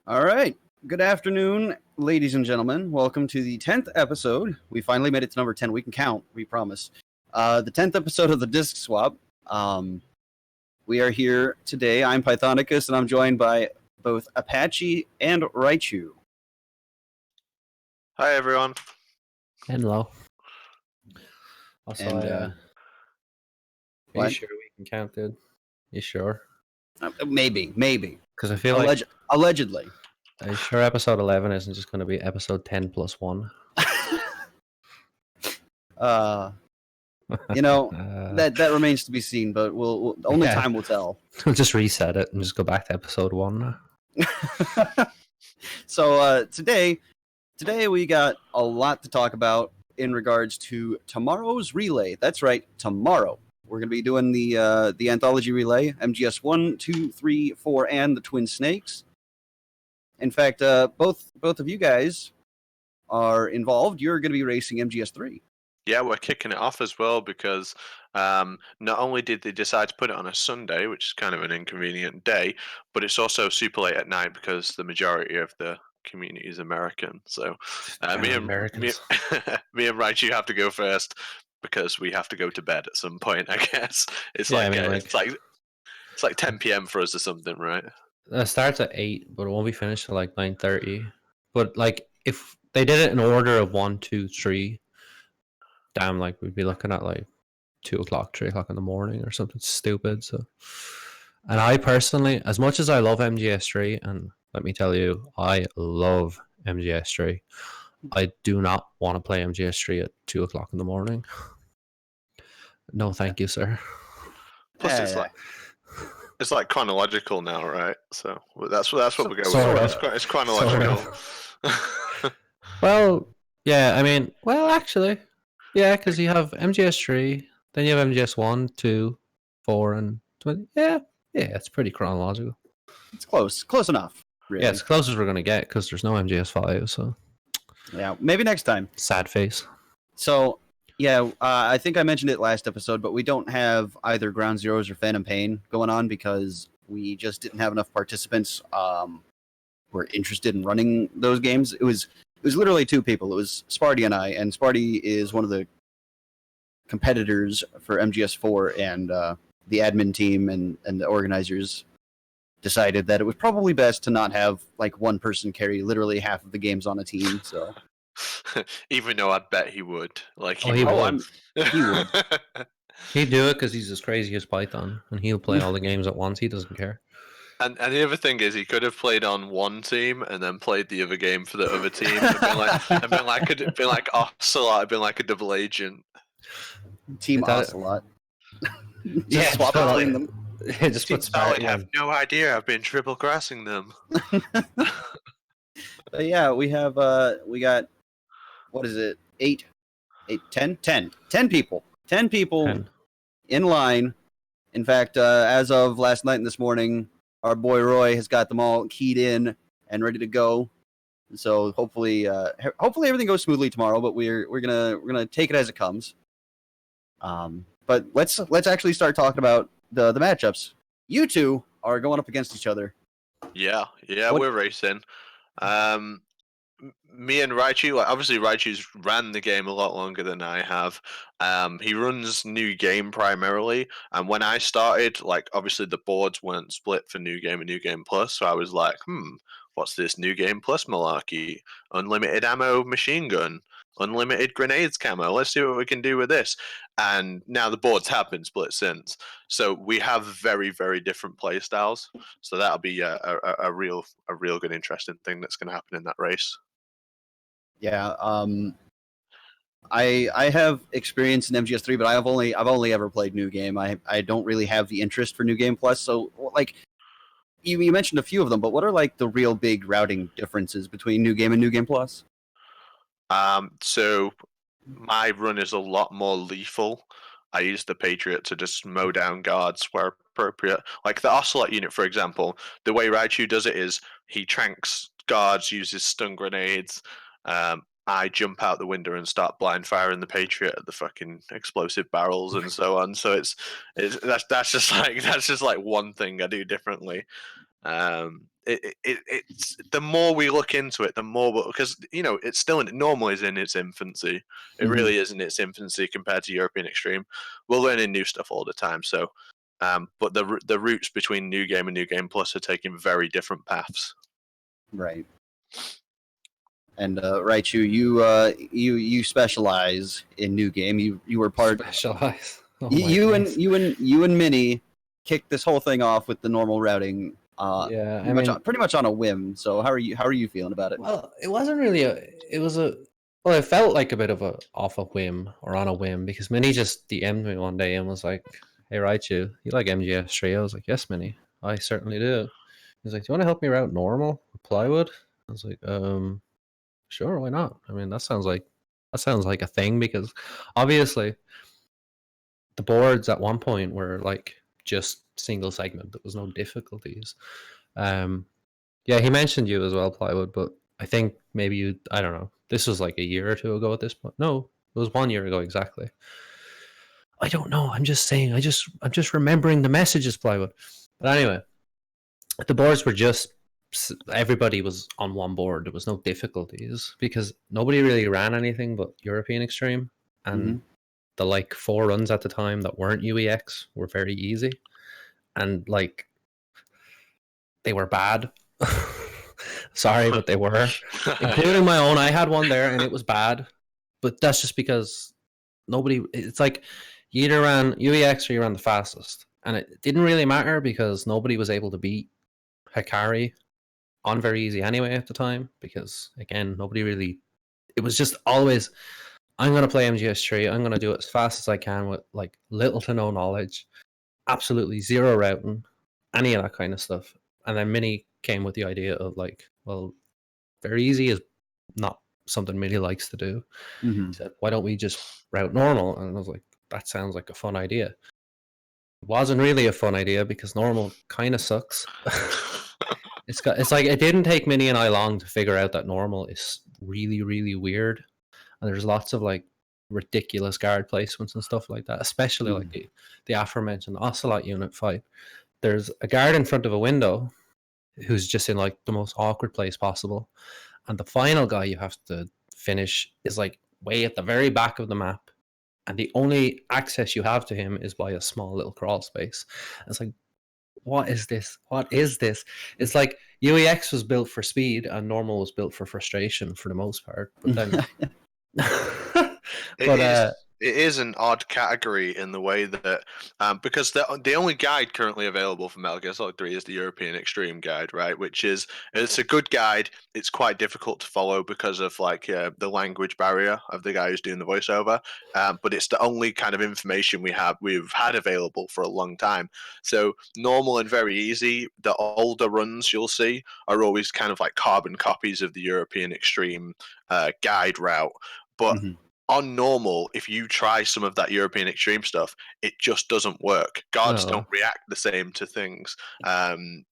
All right. Good afternoon, ladies and gentlemen. Welcome to the 10th episode. We finally made it to number 10. We can count, we promise. The 10th episode of the Disc Swap. We are here today. I'm Pythonicus, and I'm joined by both Apache and Raichu. Hi, everyone. Hello. Also, And, are you what? sure we can count, dude? You sure? Maybe. Because I feel like... Allegedly. Are you sure episode 11 isn't just going to be episode 10 plus 1? That remains to be seen, but we'll only time will tell. We'll just reset it and just go back to episode 1. So today we got a lot to talk about in regards to tomorrow's relay. That's right, tomorrow. We're going to be doing the anthology relay, MGS 1, 2, 3, 4, and the Twin Snakes. In fact, both of you guys are involved. You're going to be racing MGS 3. Yeah, we're kicking it off as well because not only did they decide to put it on a Sunday, which is kind of an inconvenient day, but it's also super late at night because the majority of the community is American. So me and Raichu have to go first because we have to go to bed at some point. I guess it's it's like 10 p.m. for us or something, right? It starts at 8, but it won't be finished till like 9:30. But like if they did it in order of 1, 2, 3. Damn, like we'd be looking at like 2 o'clock, 3 o'clock in the morning or something stupid. So, and I personally, as much as I love MGS3, and let me tell you, I love MGS3, I do not want to play MGS3 at 2 o'clock in the morning. No, thank you, sir. Plus, it's like chronological now, right? So that's what we go with. It's chronological. Well, yeah, I mean, actually. Yeah, because you have MGS3, then you have MGS 1, 2, 4, and 20. Yeah, it's pretty chronological. It's close enough. Really. Yeah, it's the closest we're gonna get because there's no MGS 5. So yeah, maybe next time. Sad face. So yeah, I think I mentioned it last episode, but we don't have either Ground Zeroes or Phantom Pain going on because we just didn't have enough participants who were interested in running those games. It was literally 2 people. It was Sparty and I, and Sparty is one of the competitors for MGS4, and the admin team and the organizers decided that it was probably best to not have like one person carry literally half of the games on a team. So, even though I bet he would, he would. He would. He'd do it because he's as crazy as Python, and he'll play all the games at once. He doesn't care. And the other thing is, he could have played on one team and then played the other game for the other team, and been like Ocelot, been like a double agent. Team Ocelot. Just swap between them. Just put Sparty. I have no idea. I've been triple grassing them. Yeah, we got, what is it? 10 people. 10 people in line. In fact, as of last night and this morning, our boy Roy has got them all keyed in and ready to go. So hopefully everything goes smoothly tomorrow. But we're gonna take it as it comes. But let's actually start talking about the matchups. You two are going up against each other. Yeah, we're racing. Me and Raichu, obviously Raichu's ran the game a lot longer than I have. He runs New Game primarily, and when I started, like obviously the boards weren't split for New Game and New Game Plus, so I was like, what's this New Game Plus malarkey? Unlimited ammo machine gun, unlimited grenades camo. Let's see what we can do with this. And now the boards have been split since, so we have very, very different play styles. So that'll be a real good interesting thing that's going to happen in that race. Yeah, I have experience in MGS3, but I've only ever played New Game. I don't really have the interest for New Game Plus. So like you mentioned a few of them, but what are like the real big routing differences between New Game and New Game Plus? So my run is a lot more lethal. I use the Patriot to just mow down guards where appropriate. Like the Ocelot unit, for example, the way Raichu does it is he tranks guards, uses stun grenades. I jump out the window and start blind firing the Patriot at the fucking explosive barrels and so on. So that's just like one thing I do differently. It's the more we look into it, the more, because it's still normal is in its infancy. It really is in its infancy compared to European Extreme. We're learning new stuff all the time. So, but the routes between New Game and New Game Plus are taking very different paths. Right. And Raichu, you specialize in New Game. You were part. Specialize. Oh, you and Minnie kicked this whole thing off with the normal routing. Yeah, pretty much on a whim. So how are you feeling about it? Well, it wasn't really well, it felt like a bit of a off a whim or on a whim because Minnie just DM'd me one day and was like, "Hey, Raichu, you like MGS3?" I was like, "Yes, Minnie, I certainly do." He's like, "Do you want to help me route normal with plywood?" I was like, sure, why not? I mean, that sounds like a thing because obviously the boards at one point were like just single segment. There was no difficulties. Yeah, he mentioned you as well, plywood, but I think maybe I don't know. This was like a year or two ago at this point. No, it was 1 year ago exactly. I don't know. I'm just saying. I'm just remembering the messages, plywood. But anyway, the boards were just everybody was on one board. There was no difficulties because nobody really ran anything but European Extreme, and the like 4 runs at the time that weren't UEX were very easy, and like they were bad. Sorry, but they were, including my own. I had one there and it was bad, but that's just because nobody. It's like you either ran UEX or you ran the fastest, and it didn't really matter because nobody was able to beat Hikari on very easy anyway at the time because again nobody really. It was just always I'm going to play MGS3. I'm going to do it as fast as I can with like little to no knowledge, absolutely zero routing, any of that kind of stuff. And then Minnie came with the idea of like, well, very easy is not something Minnie likes to do. He said, why don't we just route normal? And I was like, that sounds like a fun idea. It wasn't really a fun idea because normal kind of sucks. It's like it didn't take Minnie and I long to figure out that normal is really, really weird. And there's lots of like ridiculous guard placements and stuff like that, especially like the aforementioned Ocelot unit fight. There's a guard in front of a window who's just in like the most awkward place possible, and the final guy you have to finish is like way at the very back of the map, and the only access you have to him is by a small little crawl space. And it's like, what is this? What is this? It's like UEX was built for speed and normal was built for frustration for the most part, but then it is an odd category in the way that because the only guide currently available for Metal Gear Solid 3 is the European Extreme guide, right? Which is it's a good guide. It's quite difficult to follow because of like the language barrier of the guy who's doing the voiceover. But it's the only kind of information we've had available for a long time. So normal and very easy. The older runs you'll see are always kind of like carbon copies of the European Extreme guide route, but on normal, if you try some of that European Extreme stuff, it just doesn't work. Guards don't react the same to things. I'm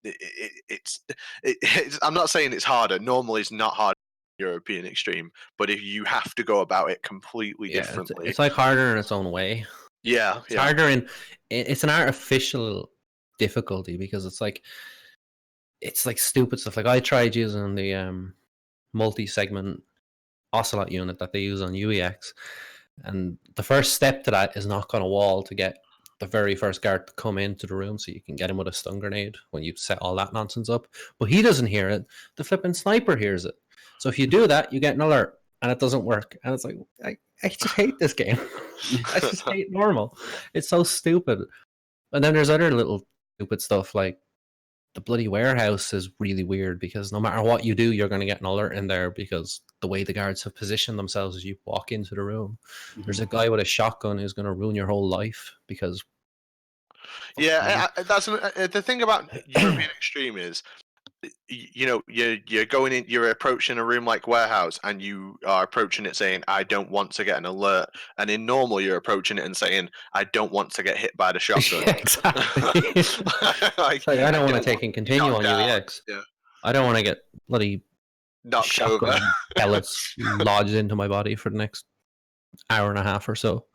not saying it's harder. Normal is not hard European Extreme, but if you have to go about it completely differently, it's like harder in its own way. It's harder it's an artificial difficulty because it's like stupid stuff. Like I tried using the multi-segment Ocelot unit that they use on UEX, and the first step to that is knock on a wall to get the very first guard to come into the room so you can get him with a stun grenade when you set all that nonsense up. But he doesn't hear it, the flipping sniper hears it. So if you do that, you get an alert and it doesn't work, and it's like I just hate this game. I just hate normal. It's so stupid. And then there's other little stupid stuff like the bloody warehouse is really weird because no matter what you do, you're going to get an alert in there because the way the guards have positioned themselves as you walk into the room. There's a guy with a shotgun who's going to ruin your whole life because... that's the thing about European Extreme is, you're going in, you're approaching a room like warehouse, and you are approaching it saying, "I don't want to get an alert." And in normal, you're approaching it and saying, "I don't want to get hit by the shotgun." Yeah, exactly. like, I don't want to take and continue on UEX. Yeah. I don't want to get bloody knocked over pellets lodged into my body for the next hour and a half or so.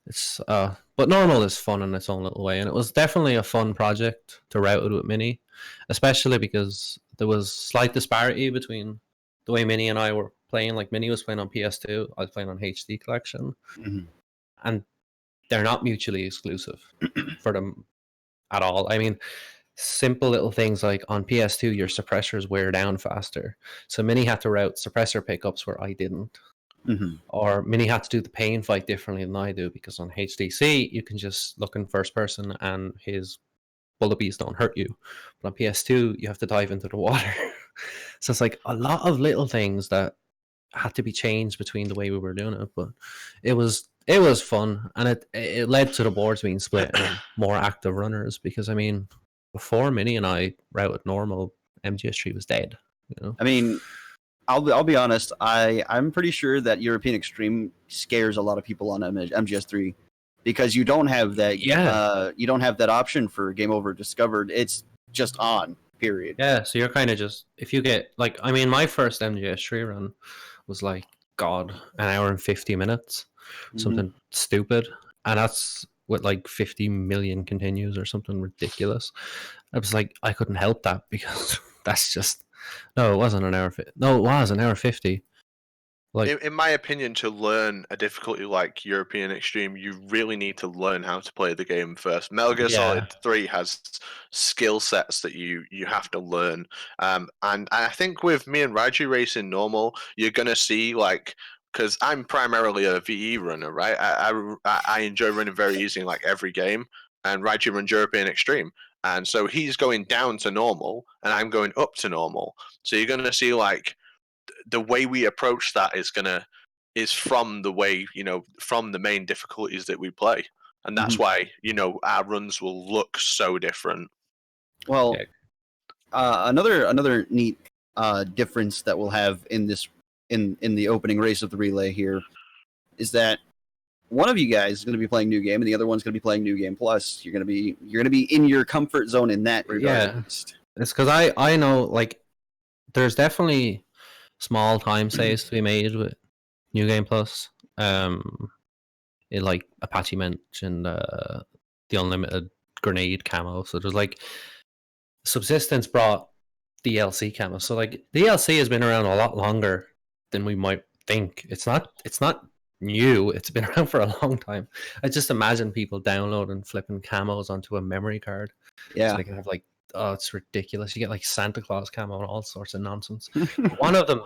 It's but normal is fun in its own little way, and it was definitely a fun project to route it with Minnie. especially because there was slight disparity between the way Minnie and I were playing. Like Minnie was playing on PS2, I was playing on HD Collection, and they're not mutually exclusive for them at all. I mean, simple little things like on PS2, your suppressors wear down faster. So Mini had to route suppressor pickups where I didn't. Or Mini had to do the pain fight differently than I do, because on HDC, you can just look in first person and his bullet bees don't hurt you. But on PS2, you have to dive into the water. So it's like a lot of little things that had to be changed between the way we were doing it. But it was fun, and it led to the boards being split and more active runners, because I mean, before Mini and I routed normal, MGS3 was dead. You know? I mean, I'll be honest. I'm pretty sure that European Extreme scares a lot of people on MGS3 because you don't have that. You don't have that option for game over discovered. It's just on. Period. Yeah. So you're kind of just, if you get like, I mean, my first MGS3 run was like, God, an hour and 50 minutes, something stupid, and that's with like 50 million continues or something ridiculous. I was like, I couldn't help that, because that's just, no, it wasn't an hour. No, it was an hour 50. Like, in my opinion, to learn a difficulty like European Extreme, you really need to learn how to play the game first. Metal Gear Solid 3 has skill sets that you have to learn. And I think with me and Raiju racing normal, you're going to see, like, because I'm primarily a VE runner, right? I enjoy running very easy in like every game, and Raiju runs European Extreme. And so he's going down to normal, and I'm going up to normal. So you're going to see, like, the way we approach that is from the way, from the main difficulties that we play, and that's why our runs will look so different. Well, another neat difference that we'll have in this in the opening race of the relay here is that one of you guys is going to be playing New Game, and the other one's going to be playing New Game Plus. You're going to be in your comfort zone in that regard. Yeah, it's because I know, like, there's definitely small time saves to be made with New Game Plus. It, like Apache mentioned, the unlimited grenade camo. So there's like Subsistence brought DLC camo. So like DLC has been around a lot longer than we might think. It's not new. It's been around for a long time. I just imagine people downloading flipping camos onto a memory card. Yeah, so they can have like, oh, it's ridiculous. You get like Santa Claus camo and all sorts of nonsense. One of them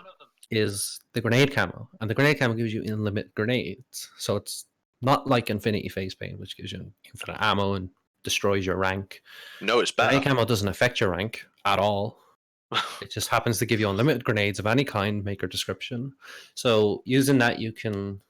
is the grenade camo, and the grenade camo gives you unlimited grenades. So it's not like Infinity Phase Paint, which gives you infinite ammo and destroys your rank. No, it's better. Grenade camo doesn't affect your rank at all. It just happens to give you unlimited grenades of any kind, maker description. So using that, you can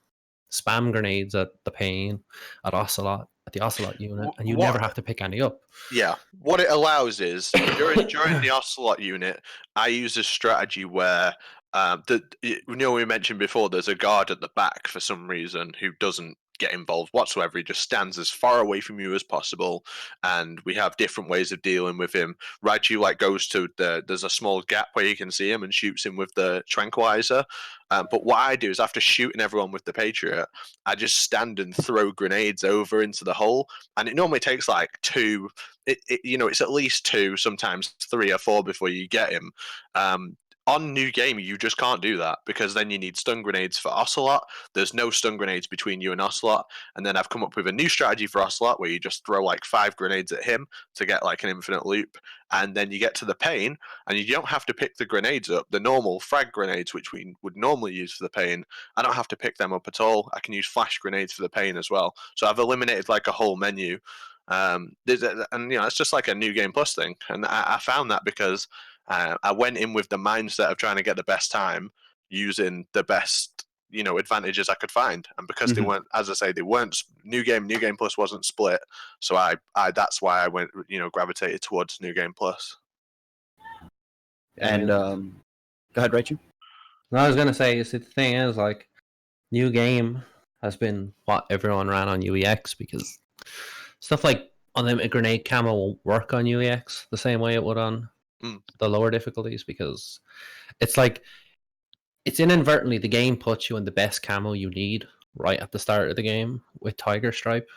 spam grenades at the Pain, at Ocelot, at the Ocelot unit, and you never have to pick any up. Yeah, what it allows is during the Ocelot unit, I use a strategy where we mentioned before, there's a guard at the back for some reason who doesn't get involved whatsoever. He just stands as far away from you as possible, and we have different ways of dealing with him. Raichu goes to there's a small gap where you can see him and shoots him with the tranquilizer. But what I do is, after shooting everyone with the Patriot, I just stand and throw grenades over into the hole, and it normally takes like two. It's at least two, sometimes 3 or 4 before you get him. On New Game, you just can't do that, because then you need stun grenades for Ocelot. There's no stun grenades between you and Ocelot. And then I've come up with a new strategy for Ocelot where you just throw like 5 grenades at him to get like an infinite loop. And then you get to the Pain, and you don't have to pick the grenades up. The normal frag grenades, which we would normally use for the Pain, I don't have to pick them up at all. I can use flash grenades for the Pain as well. So I've eliminated like a whole menu. And it's just like a New Game Plus thing. And I found that because I went in with the mindset of trying to get the best time using the best, advantages I could find. And because they weren't, as I say, they weren't New Game Plus wasn't split. So I that's why I went, gravitated towards New Game Plus. And go ahead, Raichu. No, I was gonna say, the thing is, like, New Game has been what everyone ran on UEX, because stuff like unlimited grenade camo won't work on UEX the same way it would on the lower difficulties, because it's like, it's inadvertently, the game puts you in the best camo you need right at the start of the game with Tiger Stripe.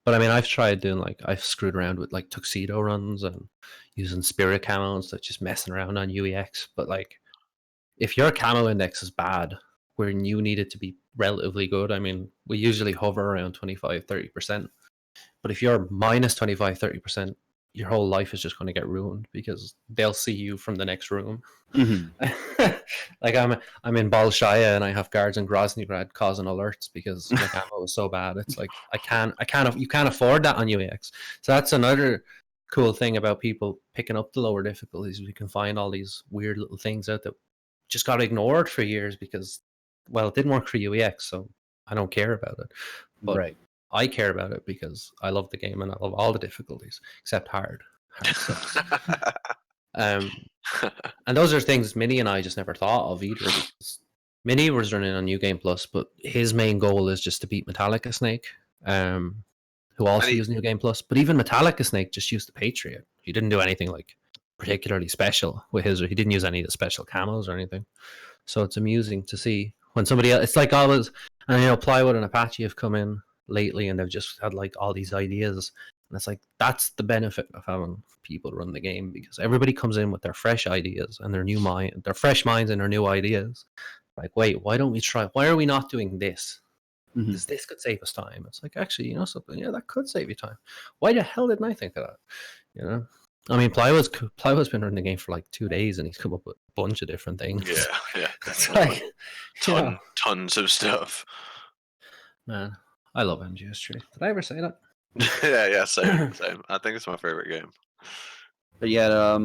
But I mean, I've screwed around with like tuxedo runs and using spirit camos, like just messing around on UEX. But like, if your camo index is bad, when you need it to be relatively good, I mean, we usually hover around 25-30%. But if you're minus 25-30%, your whole life is just going to get ruined because they'll see you from the next room. Like I'm in Bolshaya and I have guards in Groznygrad causing alerts because my camo is so bad. It's like you can't afford that on UEX. So that's another cool thing about people picking up the lower difficulties. We can find all these weird little things out that just got ignored for years because, well, it didn't work for UEX, so I don't care about it. But Right. I care about it because I love the game and I love all the difficulties except hard. Hard sucks. And those are things Minnie and I just never thought of either because Minnie was running on New Game Plus, but his main goal is just to beat Metallica Snake, who also used New Game Plus. But even Metallica Snake just used the Patriot. He didn't do anything like particularly special with his, or he didn't use any of the special camos or anything. So it's amusing to see when somebody else, it's like always, and you know, Plywood and Apache have come in lately and they've just had like all these ideas. And it's like, that's the benefit of having people run the game because everybody comes in with their fresh ideas and their fresh minds and their new ideas. Like, wait, why don't we try? Why are we not doing this? Because this could save us time. It's like, actually, you know something? Yeah, that could save you time. Why the hell didn't I think of that? You know? I mean, Plywood's been running the game for like 2 days and he's come up with a bunch of different things. Yeah. It's like, Tons of stuff. Man, I love MGS3. Did I ever say that? yeah, same. I think it's my favorite game. But yeah,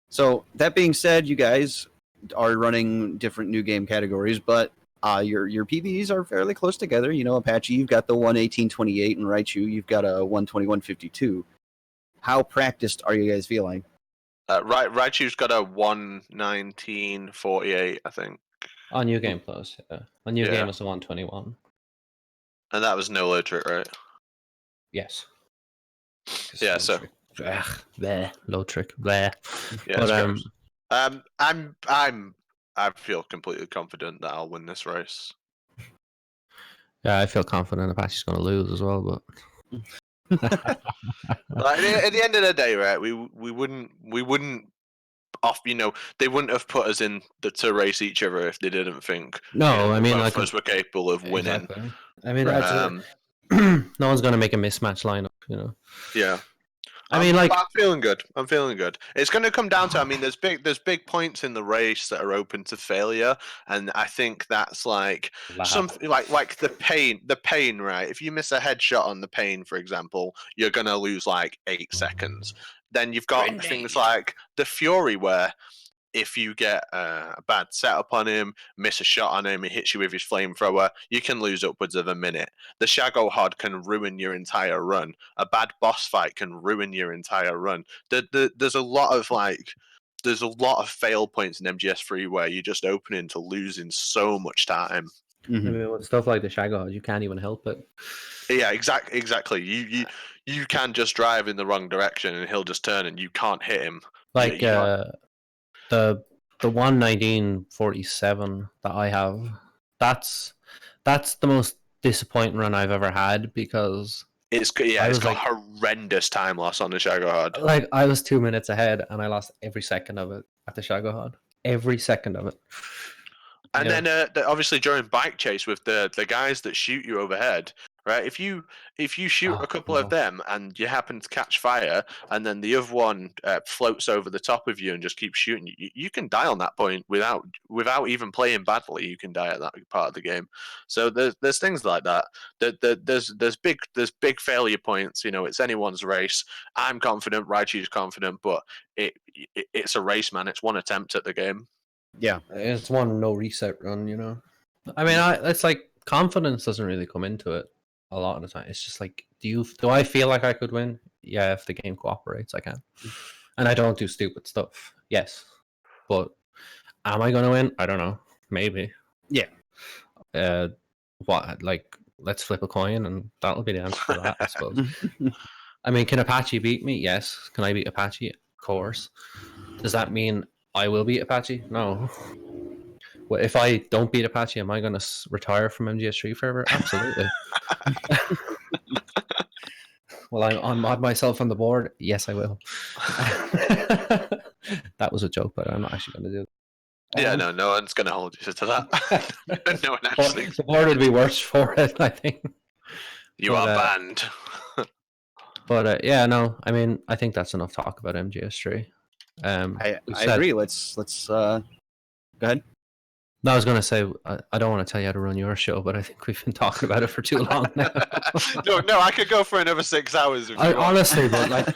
so that being said, you guys are running different new game categories, but your PBs are fairly close together. You know, Apache, you've got the 118.28, and Raichu, you've got a 121.52. How practiced are you guys feeling? Raichu's got a 119.48, I think. On New Game Plus, yeah. On New Game is a 121. And that was no low trick, right? Yes. Yeah, so bleh, low trick, bleh. Yeah, but I feel completely confident that I'll win this race. Yeah, I feel confident Apache's going to lose as well, but like, at the end of the day, right? We wouldn't off. You know, they wouldn't have put us in to race each other if they didn't think. No, I mean, both like of us were capable of winning. Exactly. I mean, no one's going to make a mismatch lineup, you know. Yeah. I mean, like, I'm feeling good. It's going to come down to. I mean, there's big points in the race that are open to failure, and I think that's like something like the pain. Right? If you miss a headshot on the pain, for example, you're going to lose like 8 seconds. Then you've got things like the Fury, where if you get a bad setup on him, miss a shot on him, he hits you with his flamethrower, you can lose upwards of a minute. The Shago Hod can ruin your entire run. A bad boss fight can ruin your entire run. There's a lot of fail points in MGS3 where you're just opening to losing so much time. I mean, with stuff like the Shago Hod, you can't even help it. Yeah, exactly. You can just drive in the wrong direction and he'll just turn and you can't hit him. Like the 119.47 that I have, that's the most disappointing run I've ever had because it's got horrendous time loss on the Shago Hod. Like, I was 2 minutes ahead and I lost every second of it at the Shago Hod. Every second of it. And then obviously during bike chase with the guys that shoot you overhead, right? If you shoot a couple of them and you happen to catch fire, and then the other one floats over the top of you and just keeps shooting, you can die on that point without even playing badly. You can die at that part of the game. So there's things like that. There's big failure points. You know, it's anyone's race. I'm confident. Raichu's confident, but it's a race, man. It's one attempt at the game. Yeah, it's one no reset run, you know. I mean, it's like confidence doesn't really come into it a lot of the time. It's just like, do I feel like I could win? Yeah, if the game cooperates, I can. And I don't do stupid stuff. Yes, but am I going to win? I don't know. Maybe. Yeah. What? Like, let's flip a coin, and that'll be the answer for that, I suppose. I mean, can Apache beat me? Yes. Can I beat Apache? Of course. Does that mean I will beat Apache? No. Well, if I don't beat Apache, am I going to retire from MGS3 forever? Absolutely. Will I unmod myself on the board? Yes, I will. That was a joke, but I'm not actually going to do it. Yeah, no one's gonna hold you to that. No one actually. The board would be worse for it, I think. You are banned. But yeah, no. I mean, I think that's enough talk about MGS3. I agree. Let's go ahead. No, I was going to say I don't want to tell you how to run your show, but I think we've been talking about it for too long now. no, I could go for another 6 hours if you want. Honestly, but like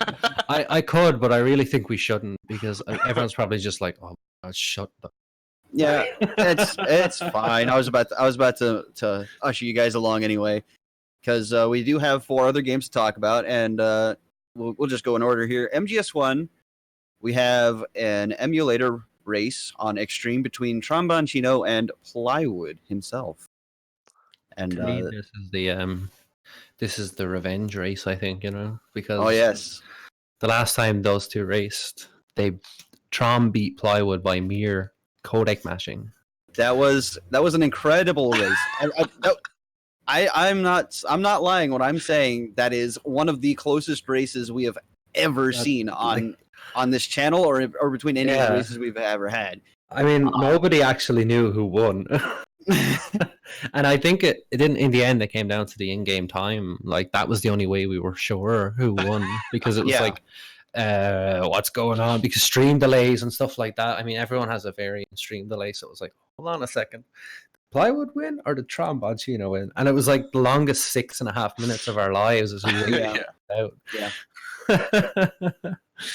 I could, but I really think we shouldn't because everyone's probably just like, "Oh, God, shut up." Yeah, it's fine. I was about to usher you guys along anyway, because we do have 4 other games to talk about, and we'll just go in order here. MGS1, we have an emulator race on Extreme between Tromboncino and Plywood himself. And to me, this is the revenge race, I think, because oh yes, the last time those two raced, Trom beat Plywood by mere codec mashing. that was an incredible race. I'm not lying when I'm saying that is one of the closest races we have ever seen on this channel or between any of the races we've ever had. I mean, nobody actually knew who won. And I think it didn't. In the end, it came down to the in-game time. Like that was the only way we were sure who won because it was like, what's going on? Because stream delays and stuff like that. I mean, everyone has a varying stream delay, so it was like, hold on a second, Plywood win or the Tromboncino win? And it was like the longest 6.5 minutes of our lives as we went out. Yeah.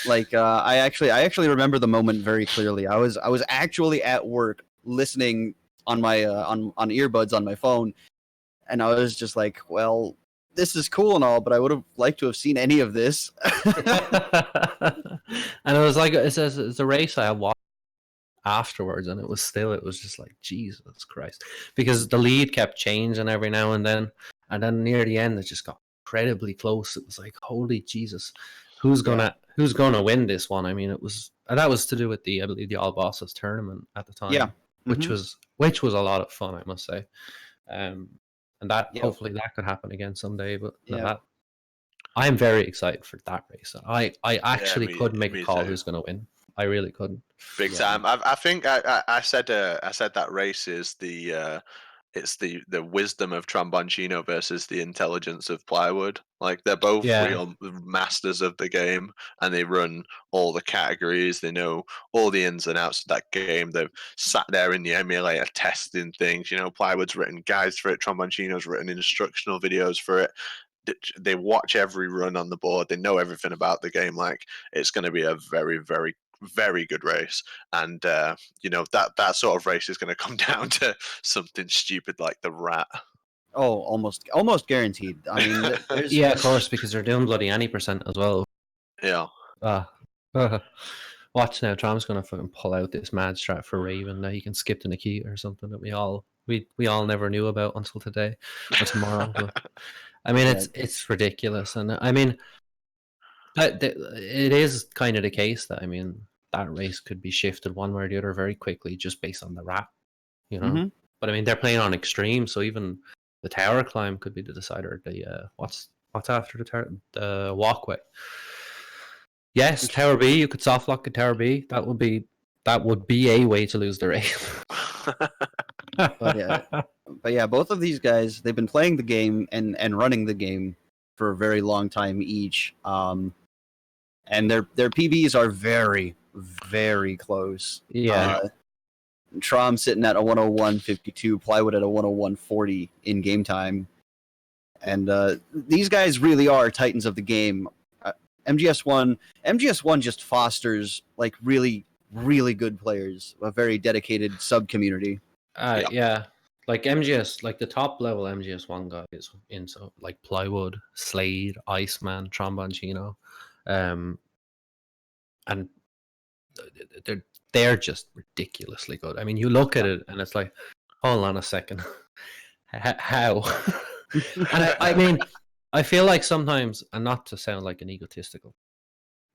Like I actually remember the moment very clearly. I was actually at work listening on my on earbuds on my phone, and I was just like, well, this is cool and all, but I would have liked to have seen any of this. And it was like it's a race I watched afterwards, and it was just like, Jesus Christ, because the lead kept changing every now and then near the end it just got incredibly close. It was like, holy Jesus, who's gonna win this one? I mean, that was to do with I believe the All Bosses tournament at the time, which was a lot of fun, I must say. And that hopefully that could happen again someday. But I'm very excited for that race. I actually couldn't make a call who's going to win. I really couldn't. Big time. I think I said that race is it's the wisdom of Tromboncino versus the intelligence of Plywood. Like they're both real masters of the game, and they run all the categories. They know all the ins and outs of that game. They've sat there in the emulator testing things. Plywood's written guides for it. Tromboncino's written instructional videos for it. They watch every run on the board. They know everything about the game. Like it's going to be a very, very, very good race, and that sort of race is going to come down to something stupid like the rat. Oh, almost guaranteed. I mean, yeah, of course, because they're doing bloody any percent as well. Yeah. Watch now, Trom's going to fucking pull out this mad strat for Raven that he can skip to Nikita or something that we all never knew about until today or tomorrow. But, I mean, it's ridiculous, and I mean, it is kind of the case that that race could be shifted one way or the other very quickly just based on the rat, Mm-hmm. But I mean, they're playing on Extreme, so even the tower climb could be the decider. The what's after the walkway? Yes, Tower B. You could soft lock a Tower B. That would be a way to lose the race. But yeah, both of these guys, they've been playing the game and running the game for a very long time each. And their PBs are very, very close. Yeah. Trom sitting at a 101.52, Plywood at a 101.40 in game time. And these guys really are titans of the game. MGS1 just fosters like really, really good players, a very dedicated sub community. Yeah. Like MGS, like the top level MGS1 guys so like Plywood, Slade, Iceman, Tromboncino, and they're just ridiculously good. I mean, you look at it and it's like, hold on a second, how? And I mean, I feel like sometimes, and not to sound like an egotistical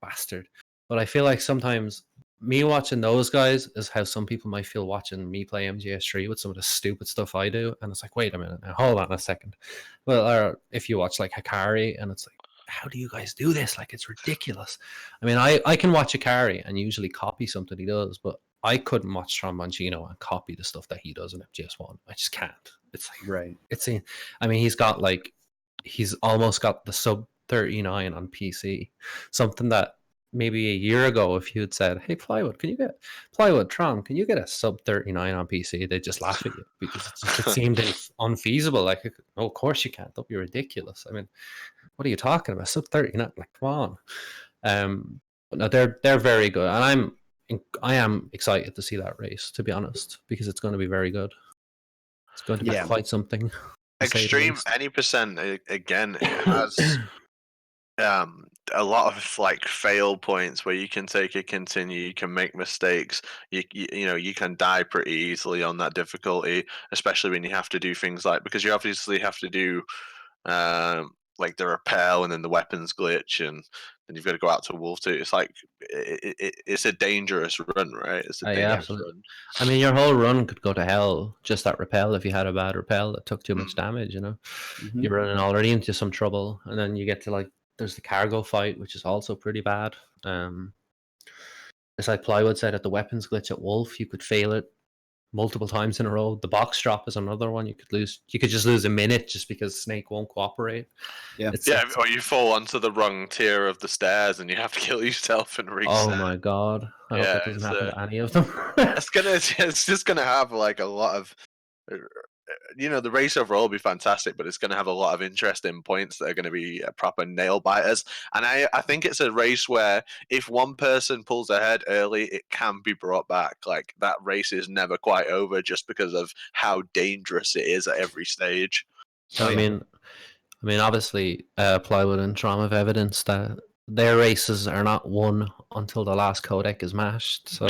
bastard, but I feel like sometimes me watching those guys is how some people might feel watching me play MGS3 with some of the stupid stuff I do. And it's like, wait a minute, now, hold on a second. Well, or if you watch like Hikari, and it's like, how do you guys do this? Like, it's ridiculous. I mean, I can watch a carry and usually copy something he does, but I couldn't watch Tron Mancino and copy the stuff that he does in FGS1. I just can't. It's like, Right. I mean, he's almost got the sub 39 on PC. Something that maybe a year ago, if you had said, "Hey, Tron, can you get a sub 39 on PC?" They'd just laugh at you because it seemed unfeasible. Like, oh, of course you can't. Don't be ridiculous. I mean, what are you talking about? Sub 39? Like, come on. But no, they're very good, and I am excited to see that race, to be honest, because it's going to be very good. It's going to be quite something. Extreme any percent again. It has a lot of like fail points where you can take a continue, you can make mistakes, you know, you can die pretty easily on that difficulty, especially when you have to do things like, because you obviously have to do like the rappel and then the weapons glitch, and then you've got to go out to wolf too. It's like it's a dangerous run, right? It's a dangerous run. I mean, your whole run could go to hell just that rappel if you had a bad rappel that took too much damage. You know, you're running already into some trouble, and then you get to like, there's the cargo fight, which is also pretty bad. It's like Plywood said, at the weapons glitch at Wolf, you could fail it multiple times in a row. The box drop is another one. You could just lose a minute just because Snake won't cooperate. Yeah. Or you fall onto the wrong tier of the stairs and you have to kill yourself and reset. Oh my god. I hope that doesn't happen to any of them. It's just gonna have like a lot of, you know, the race overall will be fantastic, but it's going to have a lot of interesting points that are going to be proper nail biters. And I think it's a race where if one person pulls ahead early, it can be brought back. Like, that race is never quite over just because of how dangerous it is at every stage. I mean, obviously, Plywood and Trom have evidence that their races are not won until the last codec is mashed. So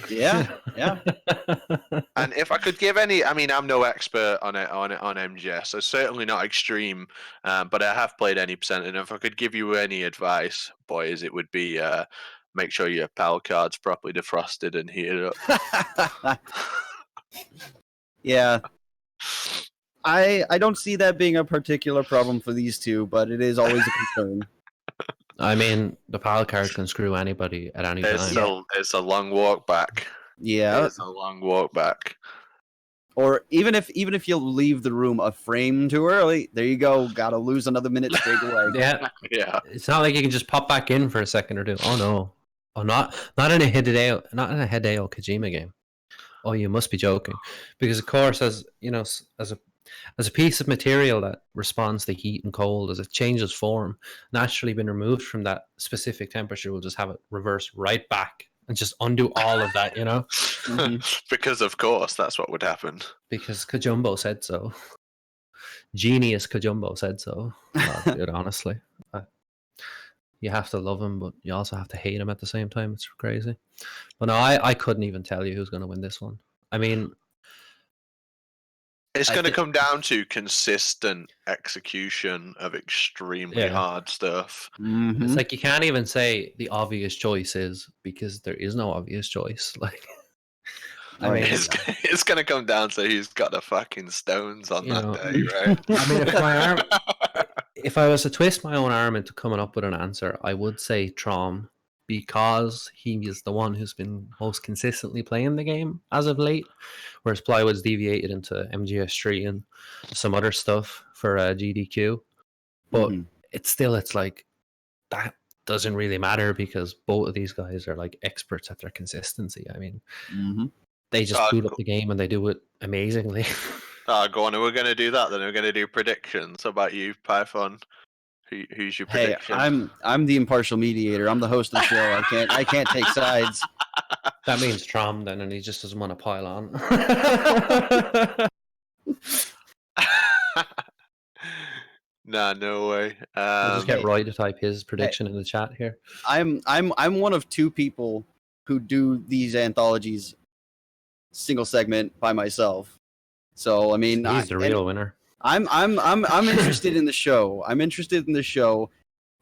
yeah. And if I could give any, I mean, I'm no expert on MGS, so certainly not extreme, but I have played any percent, and if I could give you any advice, boys, it would be make sure your PAL card's properly defrosted and heated up. Yeah. I don't see that being a particular problem for these two, but it is always a concern. I mean, the PAL card can screw anybody at any time. It's a long walk back. Yeah, it's a long walk back. Or even if you leave the room a frame too early, there you go. Got to lose another minute straight away. Yeah. It's not like you can just pop back in for a second or two. Oh no, not in a Hideo Kojima game. Oh, you must be joking, because of course, as you know, as a piece of material that responds to heat and cold, as it changes form, naturally been removed from that specific temperature, we'll just have it reverse right back and just undo all of that, you know? Because of course that's what would happen. Because Kajumbo said so. Genius Kajumbo said so. Dude, honestly. You have to love him, but you also have to hate him at the same time. It's crazy. But no, I couldn't even tell you who's going to win this one. I mean, it's going to come down to consistent execution of extremely hard stuff. It's like you can't even say the obvious choice is, because there is no obvious choice. Like, I mean, it's going to come down to who's got the fucking stones on that day, right? I mean, if I was to twist my own arm into coming up with an answer, I would say Trom, because he is the one who's been most consistently playing the game as of late, whereas Plywood's deviated into MGS3 and some other stuff for GDQ. But it's like, that doesn't really matter, because both of these guys are like experts at their consistency. I mean, they just boot up the game and they do it amazingly. Go on. We're going to do that then. We're going to do predictions. How about you, Python? Who's your prediction? Hey, I'm the impartial mediator. I'm the host of the show. I can't take sides. That means Trom then, and he just doesn't want to pile on. Nah, no way. I'll just get Roy to type his prediction in the chat here. I'm one of two people who do these anthologies single segment by myself. So I mean, he's the real winner. I'm interested in the show. I'm interested in the show.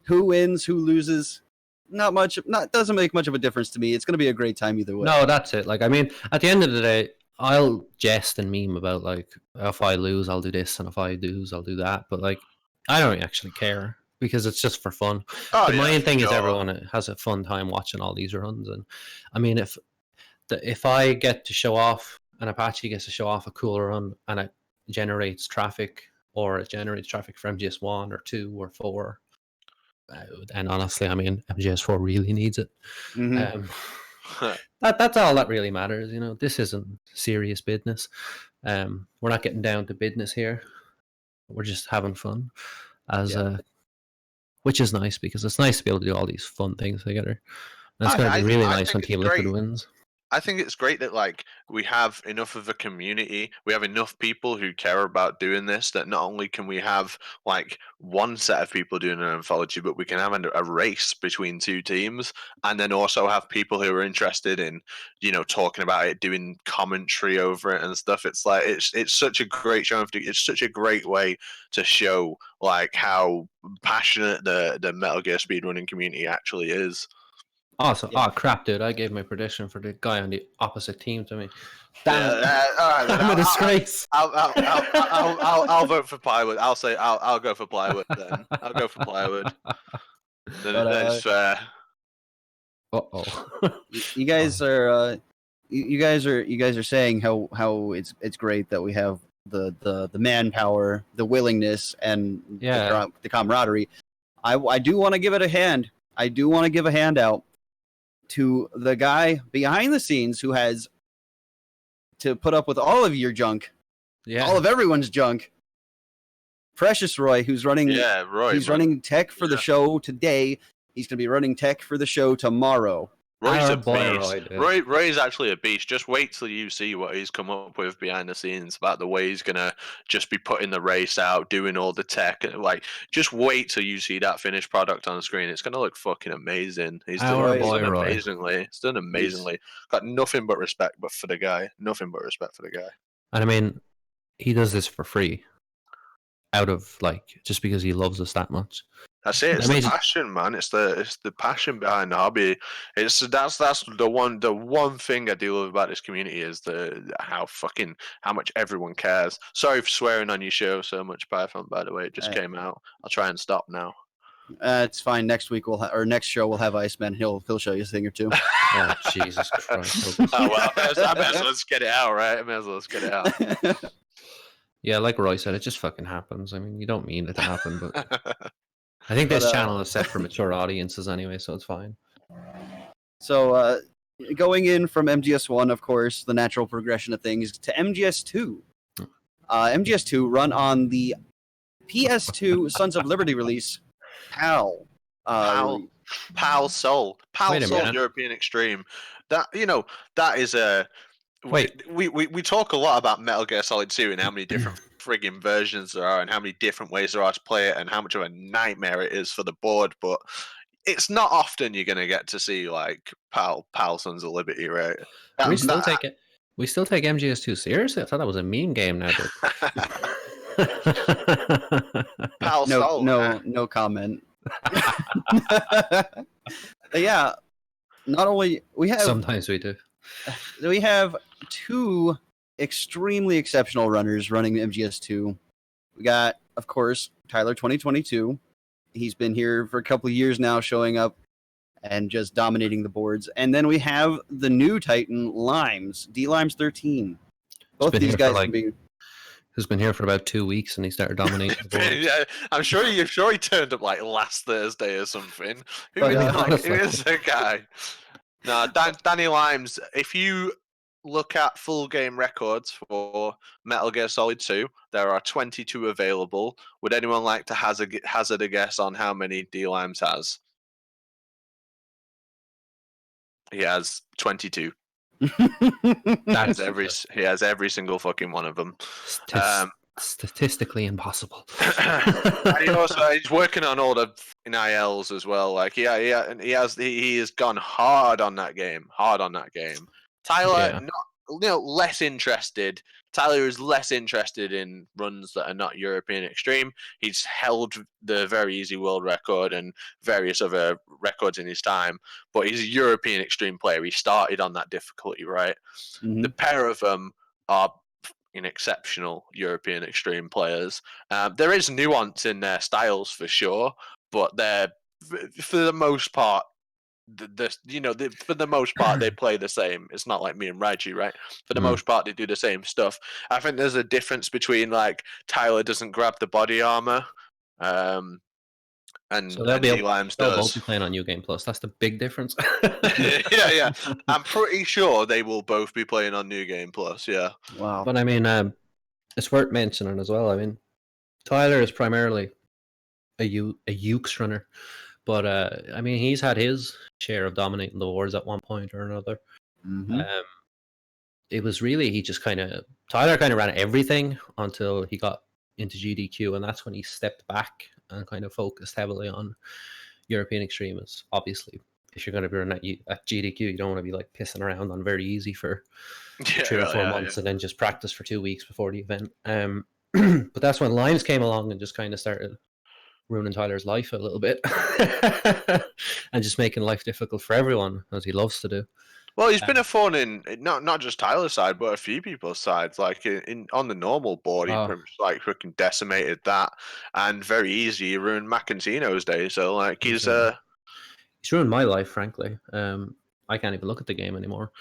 Who wins, who loses, not much. Doesn't make much of a difference to me. It's going to be a great time either way. No, that's it. Like, I mean, at the end of the day, I'll jest and meme about, like, if I lose, I'll do this, and if I lose, I'll do that. But like, I don't actually care. because it's just for fun. Oh, The yeah, main for thing is sure. everyone has a fun time watching all these runs, and I mean, if I get to show off, and Apache gets to show off a cool run, and it generates traffic, or it generates traffic for MGS1 or 2 or 4, and honestly, I mean, MGS4 really needs it. Mhm. That's all that really matters. You know, this isn't serious business. We're not getting down to business here. We're just having fun, which is nice because it's nice to be able to do all these fun things together. And it's going to be really I nice think when it's Team Liquid great. wins. I think it's great that like we have enough of a community, we have enough people who care about doing this that not only can we have like one set of people doing an anthology, but we can have a race between two teams, and then also have people who are interested in, you know, talking about it, doing commentary over it and stuff. It's like it's such a great show. It's such a great way to show like how passionate the Metal Gear speedrunning community actually is. Awesome. Yeah. Oh crap, dude! I gave my prediction for the guy on the opposite team to me. Damn it! All right, then I'm a disgrace. I'll vote for plywood. I'll go for plywood then. I'll go for plywood. But That's fair. Uh-oh. you guys are you guys are saying how it's great that we have the manpower, the willingness, and Yeah. the camaraderie. I do want to give it a hand. I do want to give a handout to the guy behind the scenes who has to put up with all of your junk, Yeah. all of everyone's junk. Precious Roy, who's running, Yeah, Roy. he's man. running tech for the Yeah. show today. He's going to be running tech for the show tomorrow. Roy's Our a boy beast. Roy, dude. Roy's actually a beast. Just wait till you see what he's come up with behind the scenes about the way he's gonna just be putting the race out, doing all the tech. Like, just wait till you see that finished product on the screen. It's gonna look fucking amazing. He's Our done, he's boy done Roy. amazingly. He's done amazingly. Got nothing but respect, but for the guy, nothing but respect for the guy. And I mean, he does this for free, out of like just because he loves us that much. That's it. It's I mean, the passion, man. It's the passion behind the hobby. That's the one thing I do love about this community is how much everyone cares. Sorry for swearing on your show so much, Python. By the way, it just came out. I'll try and stop now. It's fine. Next week or next show we'll have Iceman. He'll show you a thing or two. Oh Jesus Christ! Oh well, I may as well just get it out, right? I may as well just get it out. Yeah, like Roy said, it just fucking happens. I mean, you don't mean it to happen, but I think this channel is set for mature audiences anyway, so it's fine. So going in from MGS1, of course, the natural progression of things, to MGS2. MGS2 run on the PS2 Sons of Liberty release, PAL. Pal Soul. Wait a Soul minute. European Extreme. That that is a Wait. We talk a lot about Metal Gear Solid 2 and how many different friggin' versions there are and how many different ways there are to play it and how much of a nightmare it is for the board, but it's not often you're gonna get to see like Pal Sons of Liberty, right? We still take it. We still take MGS2 seriously. I thought that was a meme game now, but Pal Soul. No comment. Yeah, not only we have sometimes we do. We have two extremely exceptional runners running MGS2. We got, of course, Tyler 2022. He's been here for a couple of years now, showing up and just dominating the boards. And then we have the new Titan, Limes, D-Limes 13. Both these guys can be... Who's been here for about 2 weeks and he started dominating the board. Yeah, I'm sure he turned up like last Thursday or something. Who is the guy? No, Danny Limes, if you look at full game records for Metal Gear Solid 2, there are 22 available. Would anyone like to hazard a guess on how many D Limes has? He has 22. He has every single fucking one of them. Statistically impossible. And he's working on all the NILs as well. Like he has gone hard on that game. Tyler, less interested. Tyler is less interested in runs that are not European Extreme. He's held the very easy world record and various other records in his time, but he's a European Extreme player. He started on that difficulty, right? Mm-hmm. The pair of them are exceptional European Extreme players. There is nuance in their styles for sure, but they're for the most part. For the most part, they play the same. It's not like me and Raichi, right? For the most part, they do the same stuff. I think there's a difference between like Tyler doesn't grab the body armor, So and D-Limes they'll both does. be playing on New Game Plus. That's the big difference. Yeah. I'm pretty sure they will both be playing on New Game Plus. Yeah. Wow. But I mean, it's worth mentioning as well. I mean, Tyler is primarily a Ukes runner, but I mean, he's had his share of dominating the wars at one point or another. Mm-hmm. It was really Tyler kind of ran everything until he got into GDQ, and that's when he stepped back and kind of focused heavily on European extremists. Obviously, if you're going to be running at GDQ, you don't want to be like pissing around on very easy for 3 or 4 months and then just practice for 2 weeks before the event. But that's when Limes came along and just kind of started ruining Tyler's life a little bit and just making life difficult for everyone, as he loves to do. Well, he's been a thorn in not just Tyler's side, but a few people's sides. Like on the normal board, he pretty much like freaking decimated that, and very easy he ruined Macantino's day. So like he's ruined my life, frankly. I can't even look at the game anymore.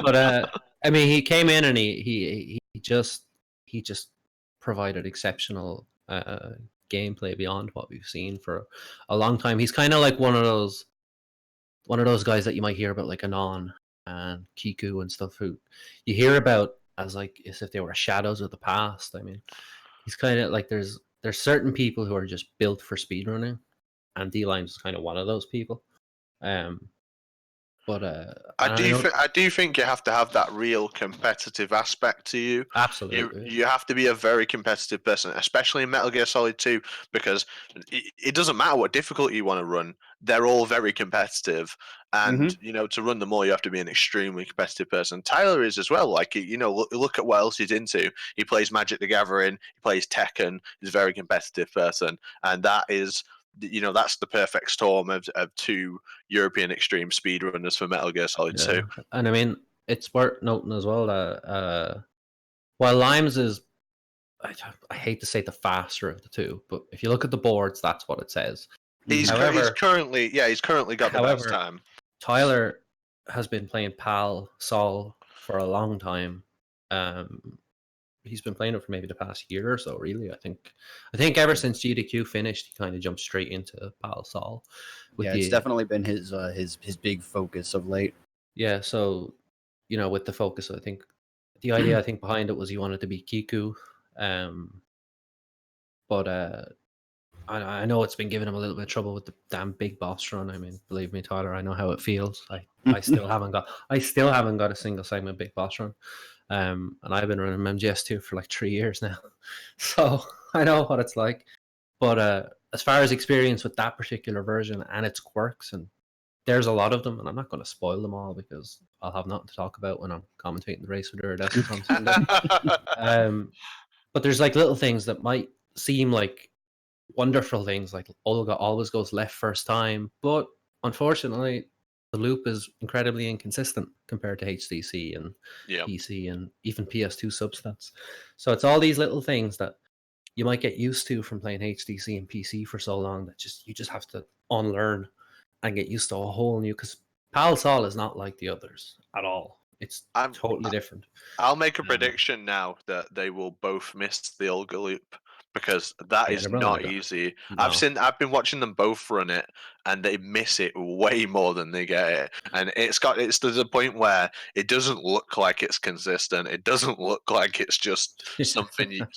But I mean, he came in and he just provided exceptional gameplay beyond what we've seen for a long time. He's kind of like one of those guys that you might hear about, like Anon and Kiku and stuff, who you hear about as if they were shadows of the past. I mean, he's kind of like there's certain people who are just built for speedrunning, and D-Limes is kind of one of those people. But I do think you have to have that real competitive aspect to you. Absolutely, you have to be a very competitive person, especially in Metal Gear Solid 2, because it doesn't matter what difficulty you want to run; they're all very competitive. And to run them all, you have to be an extremely competitive person. Tyler is as well. Like look at what else he's into. He plays Magic the Gathering. He plays Tekken. He's a very competitive person, and that is. That's the perfect storm of two European extreme speedrunners for Metal Gear Solid 2. And I mean, it's worth noting as well that while Limes is, I hate to say the faster of the two, but if you look at the boards, that's what it says. He's currently got the best time. Tyler has been playing PAL Sol for a long time. He's been playing it for maybe the past year or so, really. I think ever since GDQ finished, he kind of jumped straight into PAL Sol. It's definitely been his big focus of late. Yeah, so with the focus, I think the idea behind it was he wanted to be Kiku, but I know it's been giving him a little bit of trouble with the damn big boss run. I mean, believe me, Tyler, I know how it feels. I still haven't got a single segment big boss run. And I've been running MGS2 for like 3 years now, so I know what it's like. But as far as experience with that particular version and its quirks, and there's a lot of them, and I'm not going to spoil them all because I'll have nothing to talk about when I'm commentating the race with Iridescent on Sunday. But there's like little things that might seem like wonderful things, like Olga always goes left first time, but unfortunately the loop is incredibly inconsistent compared to HTC and PC and even PS2 substats. So it's all these little things that you might get used to from playing HTC and PC for so long that you just have to unlearn and get used to a whole new, because PAL Sol is not like the others at all. It's totally different. I'll make a prediction now that they will both miss the Olga loop, because that is not easy. No. I've been watching them both run it, and they miss it way more than they get it. And it's to the point where it doesn't look like it's consistent. It doesn't look like it's just something you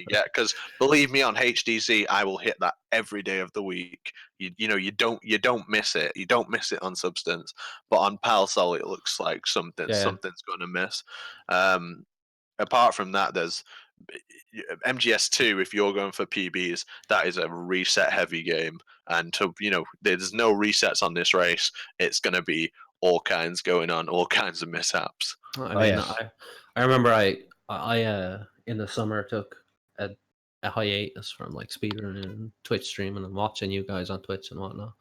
get. Because believe me, on HDC, I will hit that every day of the week. You don't miss it. You don't miss it on Substance. But on PAL Sol, it looks like something's going to miss. Apart from that, there's MGS2. If you're going for PBs, that is a reset heavy game, and there's no resets on this race. It's going to be all kinds going on, all kinds of mishaps. I remember I in the summer took a hiatus from like speedrunning and Twitch streaming and watching you guys on Twitch and whatnot.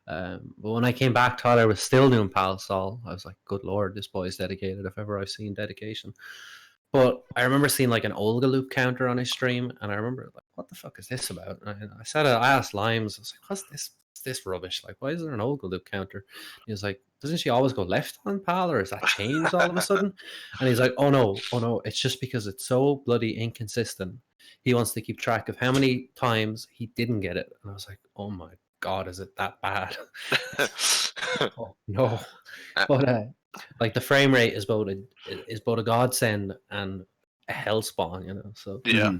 But when I came back, Tyler was still doing PAL Sol. I was like, good lord, this boy's dedicated if ever I've seen dedication. But I remember seeing like an Olga loop counter on his stream, and I remember like, what the fuck is this about? And I asked Limes, I was like, what's this? What's this rubbish? Like, why is there an Olga loop counter? He was like, doesn't she always go left on PAL, or is that changed all of a sudden? And he's like, oh no, it's just because it's so bloody inconsistent. He wants to keep track of how many times he didn't get it. And I was like, oh my god, is it that bad? Oh no. But like the frame rate is both a godsend and a hellspawn, you know. So Yeah.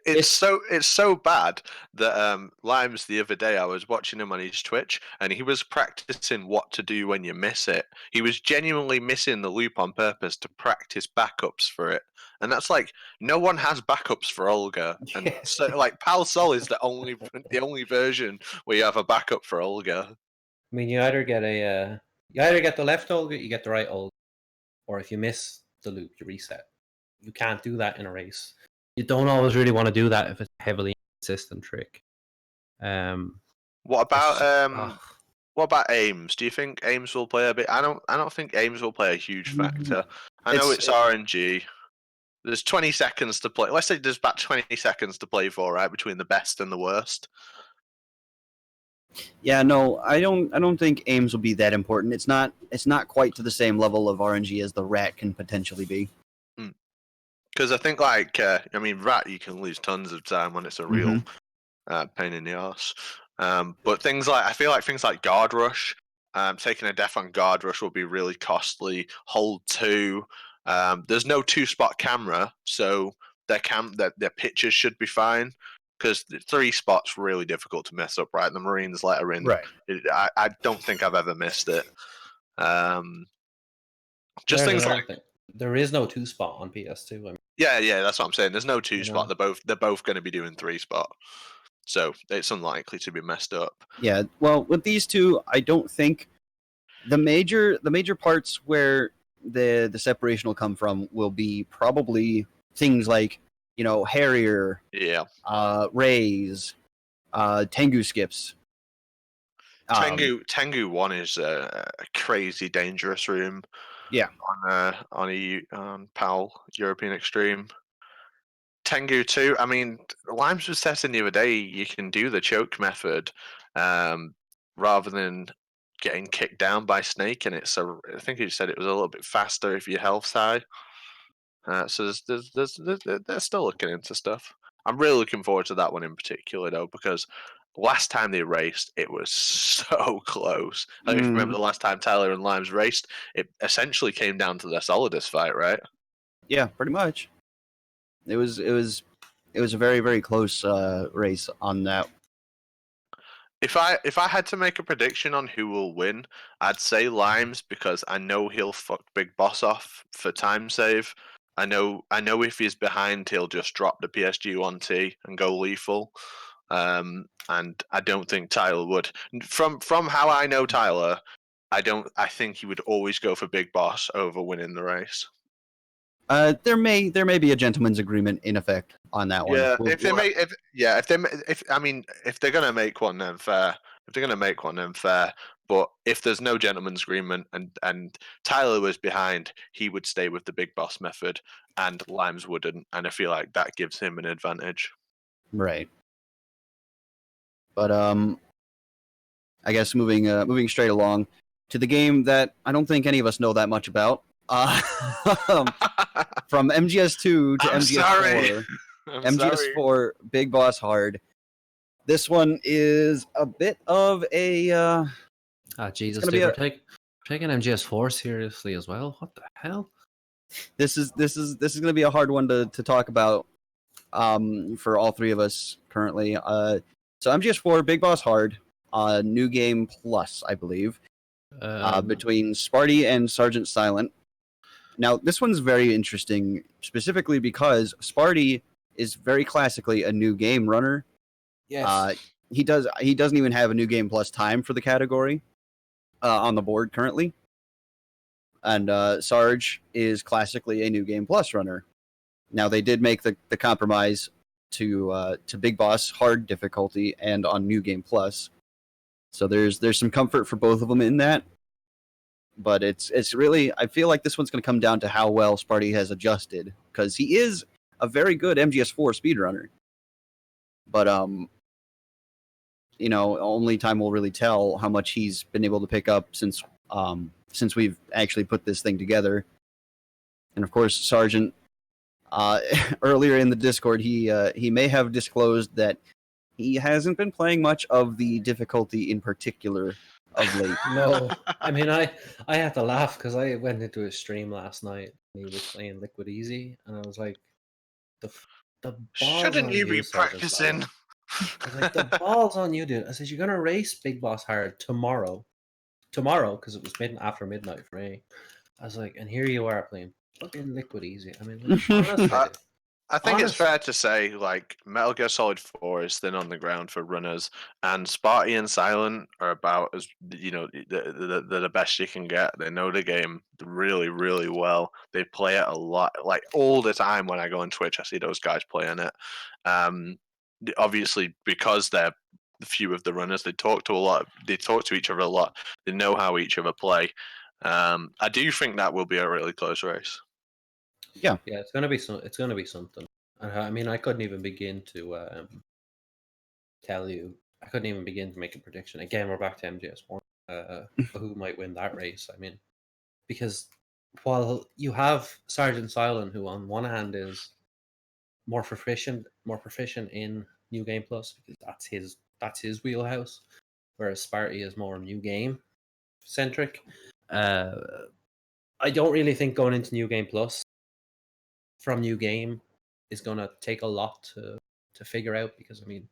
It's so bad that Limes the other day I was watching him on his Twitch and he was practicing what to do when you miss it. He was genuinely missing the loop on purpose to practice backups for it. And that's like no one has backups for Olga. And so like Pal Sol is the only version where you have a backup for Olga. I mean, you either get the left Olga, you get the right Olga, or if you miss the loop, you reset. You can't do that in a race. You don't always really want to do that if it's a heavily inconsistent trick. What about Ames? Do you think Ames will play a bit? I don't think Ames will play a huge factor. I know it's RNG. There's 20 seconds to play. Let's say there's about 20 seconds to play for, right, between the best and the worst. Yeah, no, I don't think Ames will be that important. It's not quite to the same level of RNG as the Rat can potentially be. Because I think Rat, you can lose tons of time when it's a real pain in the arse. But I feel like things like Guard Rush, taking a death on Guard Rush will be really costly. Hold 2. There's no 2-spot camera, so their pictures should be fine. Because 3 spots really difficult to mess up, right? The Marines let her in. Right. I don't think I've ever missed it. Just There's things another like thing. There is no 2-spot on PS2. I mean, yeah, that's what I'm saying. There's no 2-spot. know. They're both going to be doing 3-spot, so it's unlikely to be messed up. Yeah. Well, with these two, I don't think the major parts where the separation will come from will be probably things like Harrier, Rays, Tengu skips. Tengu 1 is a crazy dangerous room. Yeah. On PAL European Extreme. Tengu 2, I mean, Limes was testing the other day, you can do the choke method rather than getting kicked down by Snake, and I think he said it was a little bit faster if your health's high. So they're still looking into stuff. I'm really looking forward to that one in particular, though, because last time they raced, it was so close. I don't remember the last time Tyler and Limes raced. It essentially came down to their Solidus fight, right? Yeah, pretty much. It was a very, very close race on that. If I had to make a prediction on who will win, I'd say Limes because I know he'll fuck Big Boss off for time save. I know if he's behind, he'll just drop the PSG 1T and go lethal. And I don't think Tyler would. From how I know Tyler, I think he would always go for Big Boss over winning the race. There may be a gentleman's agreement in effect on that one. Yeah, if they're gonna make one, then fair. If they're gonna make one, then fair. But if there's no gentleman's agreement and Tyler was behind, he would stay with the Big Boss method, and Limes wouldn't. And I feel like that gives him an advantage. Right. But I guess moving straight along to the game that I don't think any of us know that much about. From MGS2 to MGS4. MGS4 Big Boss Hard. This one is a bit of a Jesus, dude, we're taking MGS4 seriously as well. What the hell? This is going to be a hard one to talk about for all three of us currently. So MGS4 Big Boss Hard, New Game Plus, I believe, between Sparty and Sergeant Silent. Now, this one's very interesting, specifically because Sparty is very classically a new game runner. Yes. He doesn't even have a New Game Plus time for the category on the board currently. And Sarge is classically a New Game Plus runner. Now, they did make the compromise to Big Boss Hard difficulty and on New Game Plus. So there's some comfort for both of them in that. but it's really, I feel like this one's going to come down to how well Sparty has adjusted, because he is a very good MGS4 speedrunner. But only time will really tell how much he's been able to pick up since we've actually put this thing together. And of course, Sergeant, earlier in the Discord, he may have disclosed that he hasn't been playing much of the difficulty in particular of late. No, I mean I have to laugh because I went into his stream last night and he was playing Liquid Easy, and I was like, the balls Shouldn't on you be Sergeant practicing? Silent. I was like, the balls on you, dude. I said, you're gonna race Big Boss hard tomorrow, because it was after midnight for me. I was like, and here you are playing fucking Liquid Easy. I mean, like, honestly, I think it's fair to say, like, Metal Gear Solid 4 is thin on the ground for runners, and Sparty and Silent are about as, they're the best you can get. They know the game really, really well. They play it a lot, like, all the time. When I go on Twitch, I see those guys playing it. Obviously, because they're the few of the runners, they talk to each other a lot. They know how each other play. I do think that will be a really close race. Yeah, it's gonna be something. I mean, I couldn't even begin to tell you. I couldn't even begin to make a prediction. Again, we're back to MGS1. Who might win that race? I mean, because while you have Sergeant Silent, who on one hand is more proficient in New Game Plus, because that's his wheelhouse, whereas Sparty is more New Game centric. I don't really think going into New Game Plus from New Game is going to take a lot to figure out, because I mean,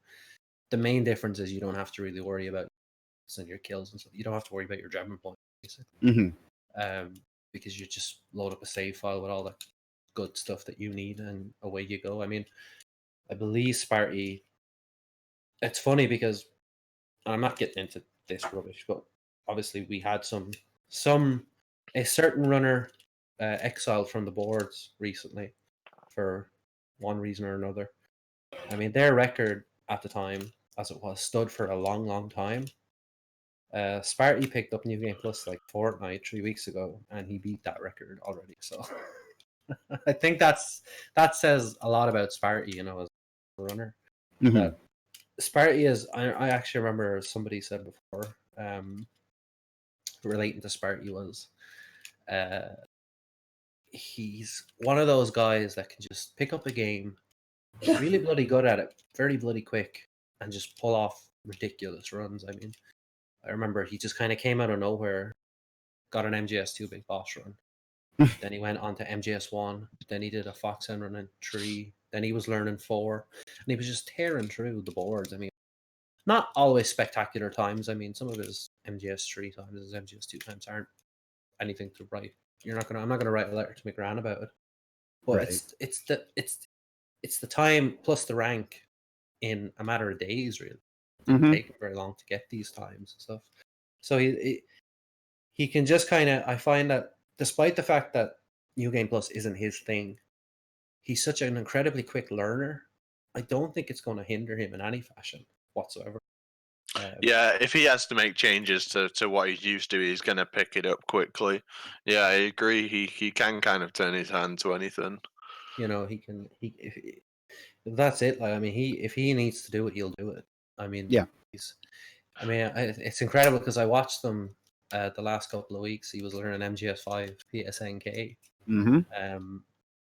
the main difference is you don't have to really worry about your kills and stuff. You don't have to worry about your jamming point, basically. Because you just load up a save file with all the good stuff that you need, and away you go. I mean, I believe Sparty. It's funny because I'm not getting into this rubbish, but obviously we had a certain runner exiled from the boards recently for one reason or another. I mean, their record at the time, as it was, stood for a long, long time. Sparty picked up New Game Plus like fortnight, 3 weeks ago, and he beat that record already. So I think that says a lot about Sparty, as a runner. Mm-hmm. That Sparty is. I actually remember somebody said before, relating to Sparty, was he's one of those guys that can just pick up a game, really bloody good at it, very bloody quick, and just pull off ridiculous runs. I mean, I remember he just kind of came out of nowhere, got an MGS2 Big Boss run. Then he went on to MGS1. Then he did a Fox End run in 3. Then he was learning 4. And he was just tearing through the boards. I mean, not always spectacular times. I mean, some of his MGS3 times, his MGS2 times aren't anything to write. I'm not gonna write a letter to McGran about it. But right. it's the time plus the rank in a matter of days, really. It didn't take him very long to get these times and stuff. So he can just kind of, I find that despite the fact that New Game Plus isn't his thing, he's such an incredibly quick learner. I don't think it's going to hinder him in any fashion whatsoever. Yeah, if he has to make changes to what he's used to, he's going to pick it up quickly. Yeah, I agree. He can kind of turn his hand to anything. He can. That's it. Like, I mean, if he needs to do it, he'll do it. I mean, yeah. It's incredible because I watched them the last couple of weeks. He was learning MGS5 PSNK.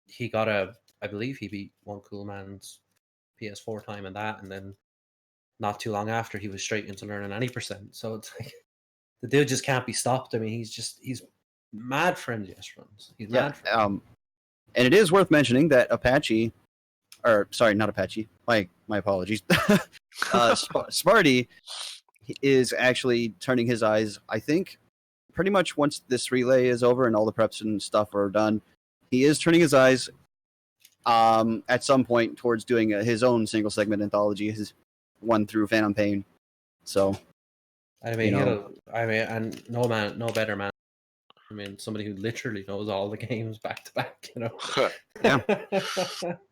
He got I believe he beat One Cool Man's PS4 time in that, and then not too long after he was straight into learning any percent. So it's like the dude just can't be stopped. I mean, he's mad for MGS runs. He's mad for and it is worth mentioning that Apache, or sorry, not Apache. My apologies. Sparty is actually turning his eyes, I think, pretty much once this relay is over and all the preps and stuff are done, he is turning his eyes at some point towards doing his own single segment anthology, his one through Phantom Pain. So, I mean, and no better man. I mean, somebody who literally knows all the games back to back. Yeah.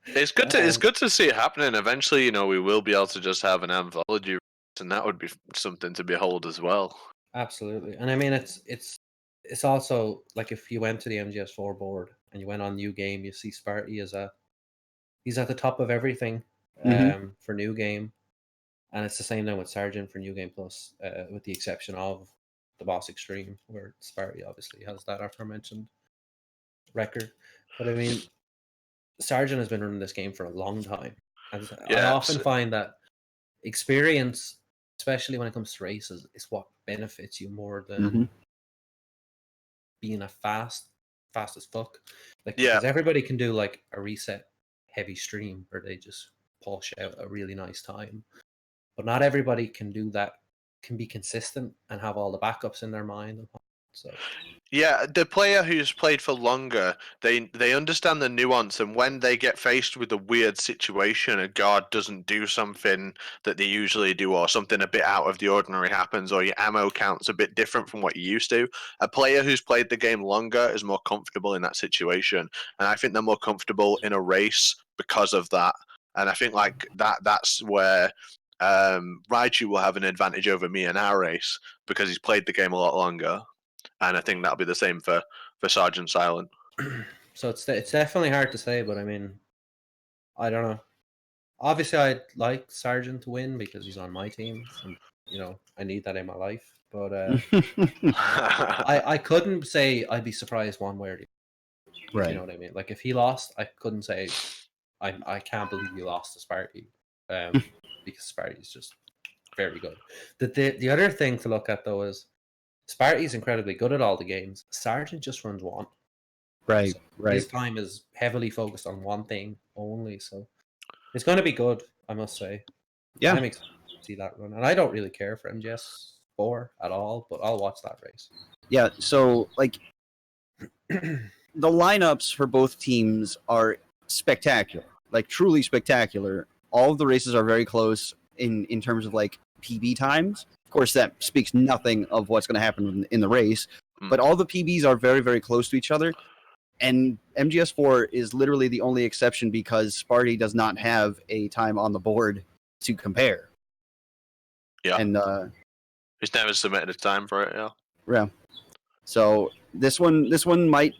It's good to see it happening. Eventually, we will be able to just have an anthology, and that would be something to behold as well. Absolutely, and I mean, it's it's also like if you went to the MGS4 board and you went on new game, you see Sparty he's at the top of everything Hmm. for new game, and it's the same now with Sergeant for new game plus, with the exception of the Boss Extreme, where Sparty obviously has that aforementioned record. But I mean, Sergeant has been running this game for a long time, and I Yeah, often find that experience, especially when it comes to races, is what benefits you more Hmm. than being a fast as fuck. Like, yeah. because everybody can do like a reset heavy stream where they just push out a really nice time, but not everybody can do that, can be consistent and have all the backups in their mind. So Yeah, the player who's played for longer, they understand the nuance, and when they get faced with a weird situation, a guard doesn't do something that they usually do, or something a bit out of the ordinary happens, or your ammo count's a bit different from what you used to. A player who's played the game longer is more comfortable in that situation, and I think they're more comfortable in a race because of that. And I think like that's where Raichu will have an advantage over me in our race because he's played the game a lot longer. And I think that'll be the same for Sergeant Silent. so it's definitely hard to say, but I mean, I don't know. Obviously, I'd like Sargent to win because he's on my team, and I need that in my life. But I couldn't say I'd be surprised one way or the other, if you know Right. what I mean. Like if he lost, I couldn't say I can't believe you lost to Sparty, because Sparty is just very good. The other thing to look at though is Sparty is incredibly good at all the games. Sargent just runs one, Right. so Right. his time is heavily focused on one thing only. So it's going to be good, I must say. Yeah. I'm excited to see that run, and I don't really care for MGS4 at all, but I'll watch that race. Yeah. So like the lineups for both teams are spectacular, like truly spectacular. All of the races are very close in terms of like PB times. Of course, that speaks nothing of what's going to happen in the race, but all the PBs are very, very close to each other. And MGS4 is literally the only exception because Sparty does not have a time on the board to compare. Yeah. And He's never submitted a time for it. Yeah. yeah. So this one might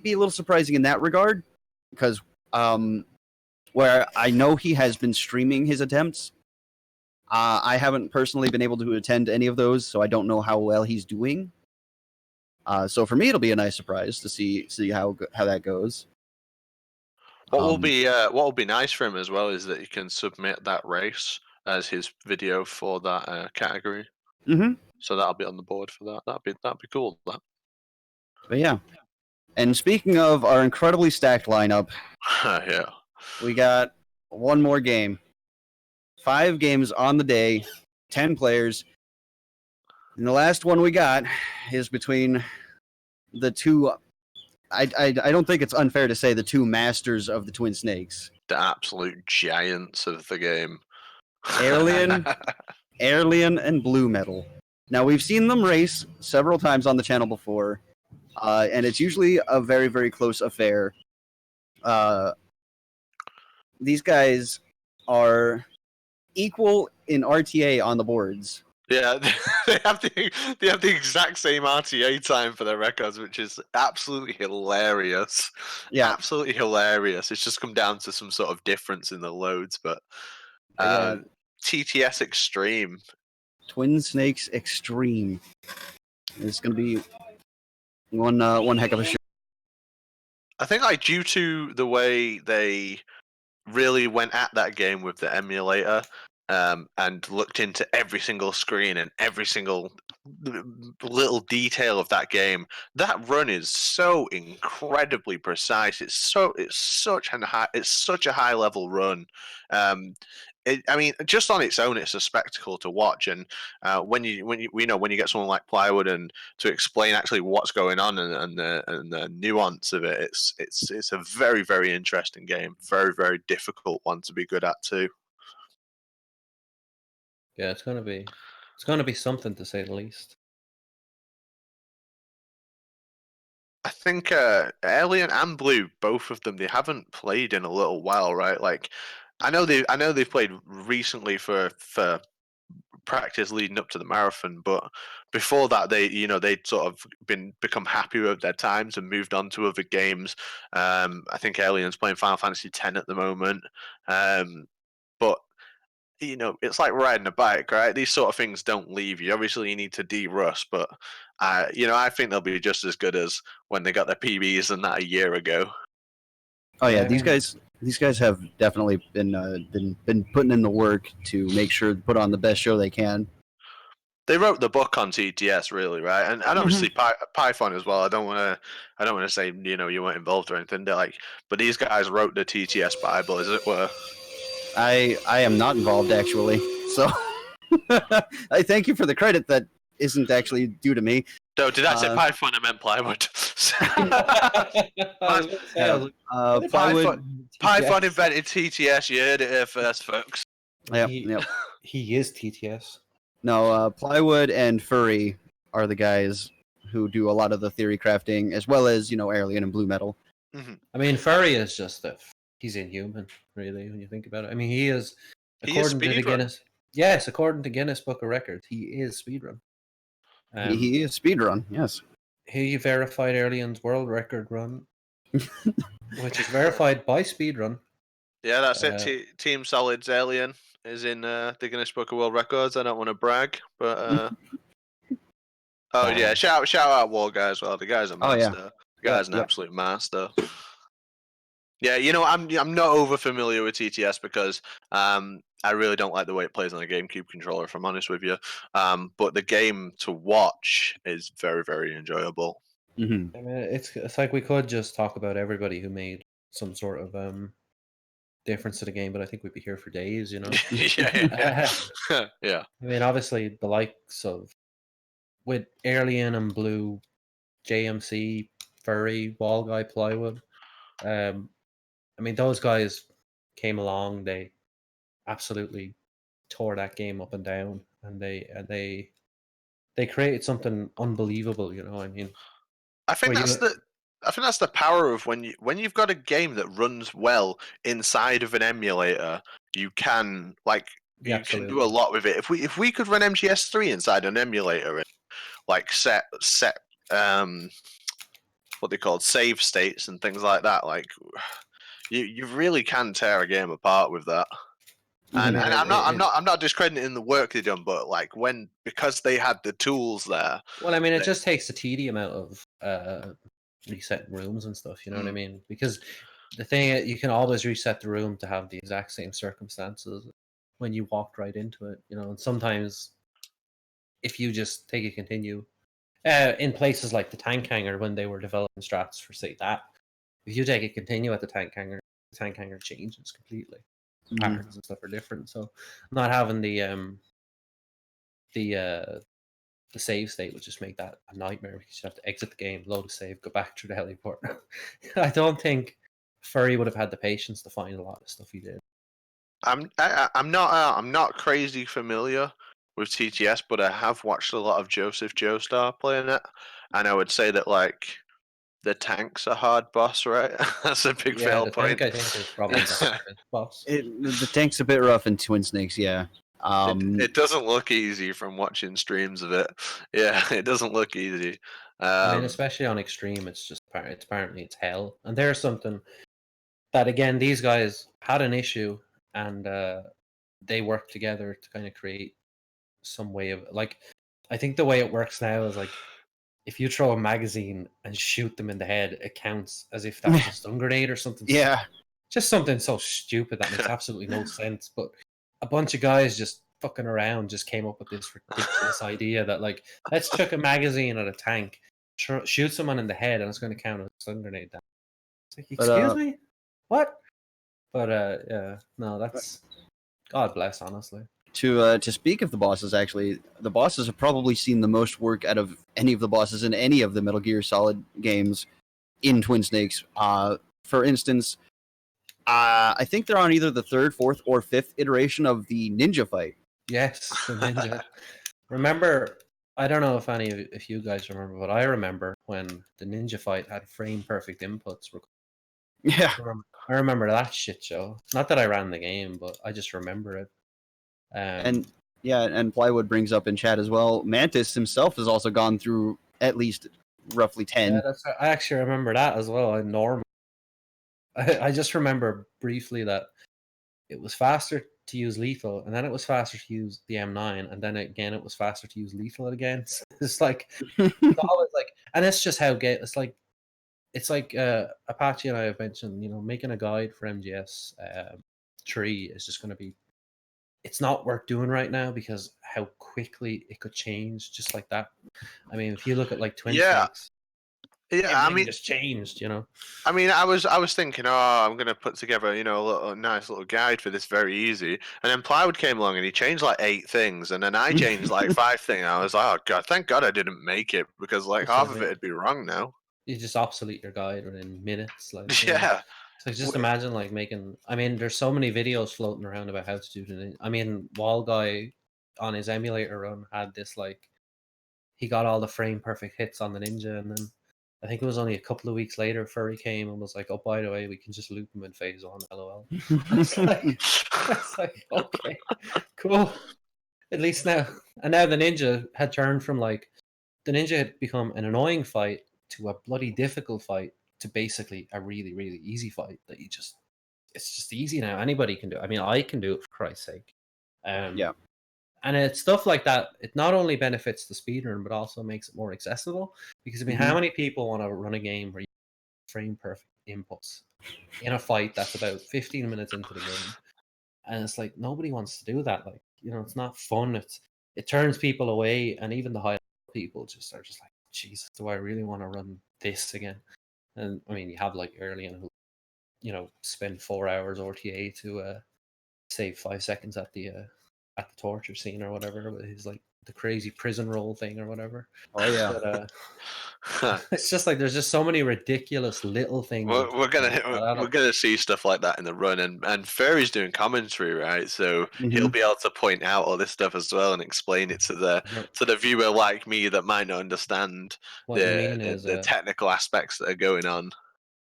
be a little surprising in that regard because where I know he has been streaming his attempts. I haven't personally been able to attend any of those, so I don't know how well he's doing. So for me, it'll be a nice surprise to see how that goes. What will be nice for him as well is that he can submit that race as his video for that category. Mm-hmm. So that'll be on the board for that. That'd be cool. That. But yeah. And speaking of our incredibly stacked lineup, Yeah. we got one more game. 5 games on the day, 10 players. And the last one we got is between the two. I don't think it's unfair to say the two masters of the Twin Snakes, The absolute giants of the game. Alien and Blue Metal. Now we've seen them race several times on the channel before, and it's usually a very, very close affair. These guys are equal in RTA on the boards. Yeah, they have the exact same RTA time for their records, which is absolutely hilarious. Yeah, Absolutely hilarious. It's just come down to some sort of difference in the loads, but yeah. TTS Extreme. Twin Snakes Extreme. It's going to be one heck of a show. I think like due to the way they really went at that game with the emulator, and looked into every single screen and every single little detail of that game. That run is so incredibly precise. It's such a high level run. I mean, just on its own, it's a spectacle to watch. And when you get someone like Plywood and to explain actually what's going on and the nuance of it, it's a very, very interesting game. Very, very difficult one to be good at too. Yeah, it's gonna be something to say the least. I think Alien and Blue, both of them, they haven't played in a little while, right? Like, I know they've played recently for practice leading up to the marathon. But before that, they'd sort of become happy with their times and moved on to other games. I think Alien's playing Final Fantasy X at the moment. But it's like riding a bike, right? These sort of things don't leave you. Obviously, you need to de-rust, but I think they'll be just as good as when they got their PBs and that a year ago. Oh yeah, Yeah, I these mean- guys have definitely been putting in the work to make sure to put on the best show they can. They wrote the book on TTS, really, right? And obviously Python as well. I don't want to say you weren't involved or anything. But these guys wrote the TTS Bible, as it were. I am not involved actually, so I thank you for the credit that isn't actually due to me. No, did I say Python? I meant plywood. Plywood. Python invented TTS. You heard it here first, folks. Yep. He is TTS. No, Plywood and Furry are the guys who do a lot of the theory crafting, as well as Alien and Blue Metal. Mm-hmm. I mean, Furry is just he's inhuman, really, when you think about it. I mean, he is according to the Guinness. Yes, according to Guinness Book of Records, he is speedrun. He is speedrun, yes. He verified Alien's world record run, which is verified by speedrun. Yeah, that's it. Team Solid's Alien is in the Guinness Book of World Records. I don't want to brag, but oh yeah, shout out War Guy as well. The guy's a master. Oh, yeah. The guy's an absolute master. Yeah, I'm not over familiar with TTS because I really don't like the way it plays on a GameCube controller, if I'm honest with you. But the game to watch is very, very enjoyable. Mm-hmm. I mean, it's like we could just talk about everybody who made some sort of difference to the game, but I think we'd be here for days, yeah. Yeah. I mean, obviously the likes of with Alien and Blue, JMC, Furry, Wall Guy, Plywood. I mean, those guys came along. They absolutely tore that game up and down, and they created something unbelievable. I mean, I think that's the power of when you've got a game that runs well inside of an emulator. You can can do a lot with it. If we could run MGS3 inside an emulator and set what they call save states and things like that, you really can tear a game apart with that. And I'm not discrediting the work they've done, but because they had the tools there. Well, I mean, it just takes the tedium out of resetting rooms and stuff. You know what I mean? Because the thing, you can always reset the room to have the exact same circumstances when you walked right into it. And sometimes if you just take a continue in places like the tank hangar when they were developing strats for say that, if you take a continue at the tank hangar changes completely. Patterns and stuff are different, so not having the save state would just make that a nightmare because you have to exit the game, load a save, go back through the heliport. I don't think Furry would have had the patience to find a lot of stuff he did. I'm not crazy familiar with TTS, but I have watched a lot of Joseph Joestar playing it, and I would say that the tank's a hard boss, right? That's a big fail point. Tank, I think, is probably the boss. The tank's a bit rough in Twin Snakes, yeah. It doesn't look easy from watching streams of it. Yeah, it doesn't look easy. I mean, especially on Extreme, it's apparently it's hell. And there's something that, again, these guys had an issue, and they worked together to kind of create some way of I think the way it works now is if you throw a magazine and shoot them in the head, it counts as if that was a stun grenade or something. Yeah. Just something so stupid that makes absolutely no sense. But a bunch of guys just fucking around just came up with this ridiculous idea that let's chuck a magazine at a tank, shoot someone in the head, and it's going to count as a stun grenade. It's like, excuse me? What? But yeah, no, that's God bless, honestly. To speak of the bosses, actually, the bosses have probably seen the most work out of any of the bosses in any of the Metal Gear Solid games in Twin Snakes. For instance, I think they're on either the third, fourth, or fifth iteration of the ninja fight. Yes, the ninja. Remember, I don't know if you guys remember, but I remember when the ninja fight had frame perfect inputs. Yeah. I remember that shit show. Not that I ran the game, but I just remember it. And Yeah, and Plywood brings up in chat as well. Mantis himself has also gone through at least roughly 10. Yeah, I actually remember that as well. I just remember briefly that it was faster to use lethal, and then it was faster to use the M9, and then again it was faster to use lethal again. It's like it's always like, and it's just how it's like Apache and I have mentioned. Making a guide for MGS 3 is just going to be. It's not worth doing right now because how quickly it could change just like that. I mean, if you look at like Twin Yeah. Snakes, Yeah, everything just changed. I mean, I was thinking, I'm gonna put together, a nice little guide for this very easy. And then Plywood came along and he changed like 8 things, and then I changed like 5 things. I was like, oh god, thank God I didn't make it because like Just half like of it'd be wrong now. you just obsolete your guide within minutes. Like, Yeah. So just imagine like making. I mean, there's so many videos floating around about how to do it. I mean, Wall Guy on his emulator run had this like he got all the frame perfect hits on the Ninja, and then I think it was only a couple of weeks later, Furry came and was like, "Oh, by the way, we can just loop him in phase 1." LOL. It's like okay, cool. At least now, and now the Ninja had turned from like the Ninja had become an annoying fight to a bloody difficult fight to basically a really really easy fight that it's just easy now. Anybody can do it. I mean, I can do it for Christ's sake. Yeah. And it's stuff like that. It not only benefits the speedrun, but also makes it more accessible. Because I mean, how many people want to run a game where you frame perfect inputs in a fight that's about 15 minutes into the game? And it's like nobody wants to do that. Like, it's not fun. It turns people away, and even the high people just are just like, Jesus, do I really want to run this again? And I mean, you have like Erlian who, spend 4 hours RTA to save 5 seconds at the torture scene or whatever. But he's like the crazy prison roll thing or whatever. Oh yeah. But, it's just like there's just so many ridiculous little things. We're gonna see stuff like that in the run, and Furry's doing commentary, right? So he'll be able to point out all this stuff as well and explain it to the viewer like me that might not understand what you mean is the technical aspects that are going on.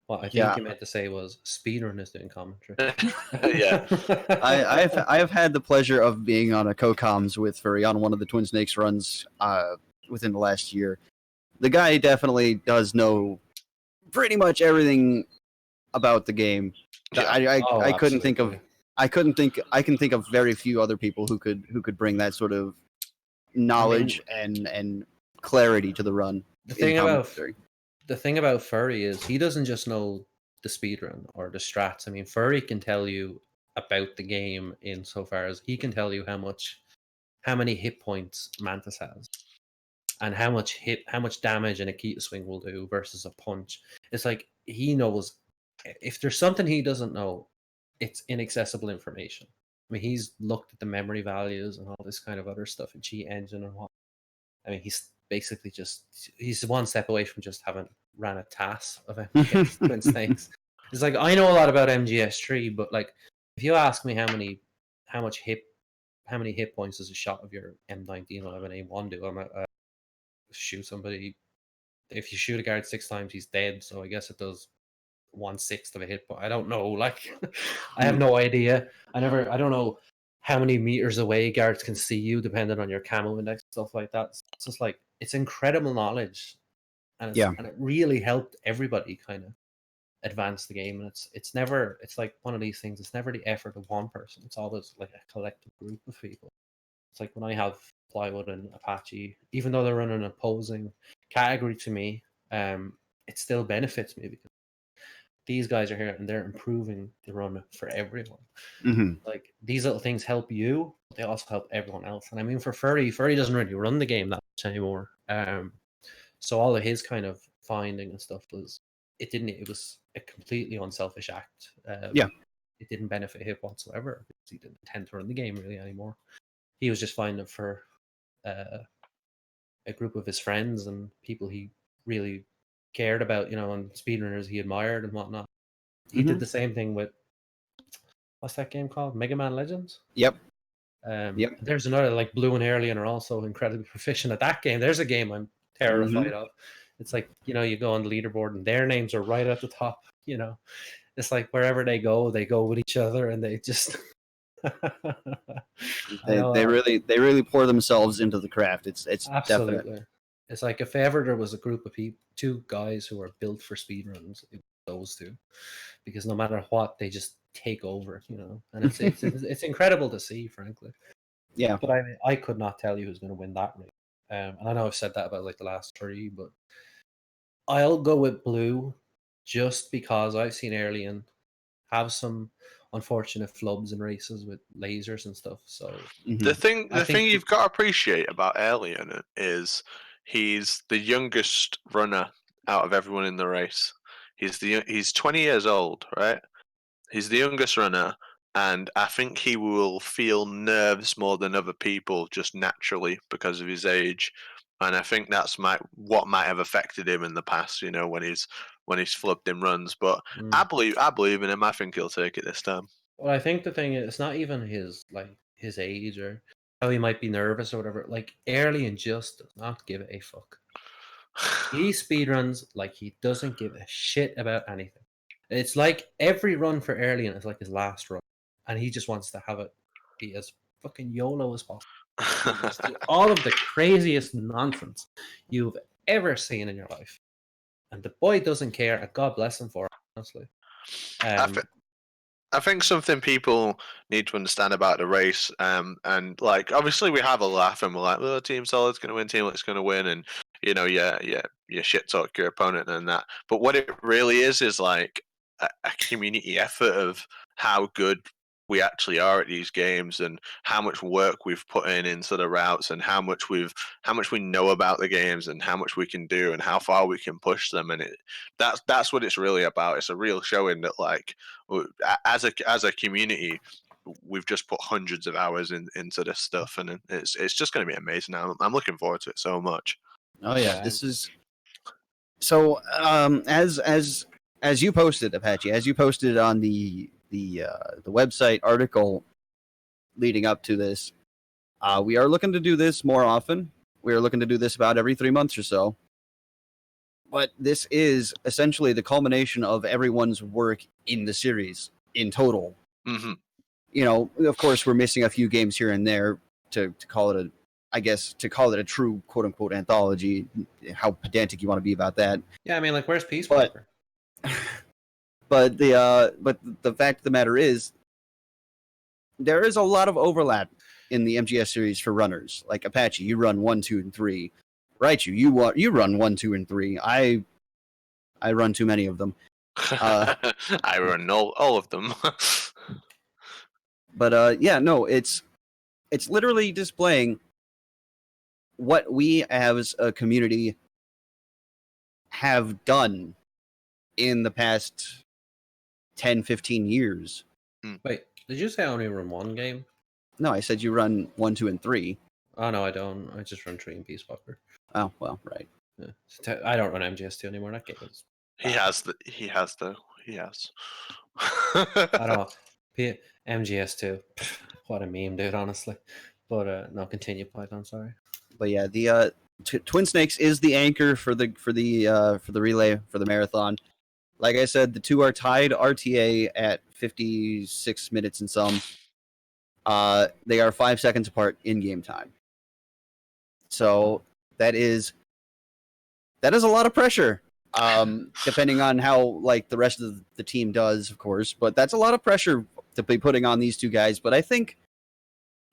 What I think you meant to say was speedrun is doing commentary. Yeah. I have had the pleasure of being on a co-coms with Furry on one of the Twin Snakes runs within the last year. The guy definitely does know pretty much everything about the game. Yeah. I couldn't think of I can think of very few other people who could bring that sort of knowledge and clarity to the run. The thing about Furry is he doesn't just know the speedrun or the strats. I mean, Furry can tell you about the game insofar as he can tell you how many hit points Mantis has, and how much damage an Akita swing will do versus a punch. It's like he knows if there's something he doesn't know, it's inaccessible information. I mean, he's looked at the memory values and all this kind of other stuff in G Engine and what. I mean, he's basically he's one step away from just having ran a TAS of MGS Twin Snakes. It's like I know a lot about MGS3, but like if you ask me how many hit points does a shot of your M1911A1 do, I'm shoot somebody. If you shoot a guard 6 times, he's dead. So I guess it does 1/6 of a hit point. I don't know. Like I have no idea. I don't know how many meters away guards can see you depending on your camo index, stuff like that. It's just like it's incredible knowledge, and it really helped everybody kind of advance the game. And it's like one of these things. It's never the effort of one person. It's always like a collective group of people. It's like when I have Plywood and Apache, even though they're in an opposing category to me, it still benefits me because these guys are here and they're improving the run for everyone. Like these little things help you, but they also help everyone else. And I mean, for Furry doesn't really run the game that much anymore. So all of his kind of finding and stuff it was a completely unselfish act. It didn't benefit him whatsoever because he didn't intend to run the game really anymore. He was just finding for a group of his friends and people he really cared about, and speedrunners he admired and whatnot. He did the same thing with what's that game called? Mega Man Legends? Yep. There's another like Blue and Alien are also incredibly proficient at that game. There's a game I'm terrified of. It's like, you go on the leaderboard and their names are right at the top, It's like wherever they go with each other and they just I know. They really pour themselves into the craft. It's definite. Absolutely. It's like if ever there was a group of people, two guys who are built for speedruns, it was those two, because no matter what, they just take over, and it's incredible to see, frankly. Yeah. But I mean, I could not tell you who's going to win that race. And I know I've said that about like the last three, but I'll go with Blue just because I've seen Alien have some unfortunate flubs in races with lasers and stuff. So Mhm. The thing I think you've got to appreciate about Alien is he's the youngest runner out of everyone in the race. He's 20 years old, right? He's the youngest runner, and I think he will feel nerves more than other people just naturally because of his age. And I think that's what might have affected him in the past, when he's flubbed in runs. But I believe in him. I think he'll take it this time. Well, I think the thing is, it's not even his age or how he might be nervous or whatever. Like Alien just does not give a fuck. He speedruns like he doesn't give a shit about anything. It's like every run for Alien is like his last run, and he just wants to have it be as fucking YOLO as possible. And just do all of the craziest nonsense you've ever seen in your life. And the boy doesn't care, and God bless him for it, honestly. I think something people need to understand about the race, and like obviously we have a laugh and we're like, "Oh, Team Solid's going to win, Team Liquid's going to win," and you shit talk your opponent and that. But what it really is like a community effort of how good we actually are at these games and how much work we've put into the routes and how much we know about the games and how much we can do and how far we can push them, and that's what it's really about. It's a real showing that like as a community we've just put hundreds of hours into this stuff, and it's just going to be amazing. I'm looking forward to it so much. Oh yeah, this is so. As you posted, Apache, as you posted on the website article leading up to this, we are looking to do this more often. We are looking to do this about every 3 months or so. But this is essentially the culmination of everyone's work in the series in total. Mm-hmm. Of course, we're missing a few games here and there to call it a true quote unquote anthology. How pedantic you want to be about that? Yeah, I mean, like, where's Peacemaker? But the fact of the matter is, there is a lot of overlap in the MGS series for runners. Like Apache, you run 1, 2, and 3. Raichu, you run 1, 2, and 3. I run too many of them. I run all of them. But no, it's literally displaying what we as a community have done in the past 10, 15 years. Wait, did you say I only run one game? No, I said you run 1, 2, and 3. Oh no, I don't. I just run 3 and Peace Walker. Oh well, right. Yeah. I don't run MGS2 anymore. That game is He has. I don't know. MGS2. What a meme, dude, honestly. But no, continue, Python, sorry. But yeah, the Twin Snakes is the anchor for the relay for the marathon. Like I said, the two are tied RTA at 56 minutes and some. They are 5 seconds apart in game time. So that is a lot of pressure. Depending on how like the rest of the team does, of course, but that's a lot of pressure to be putting on these two guys. But I think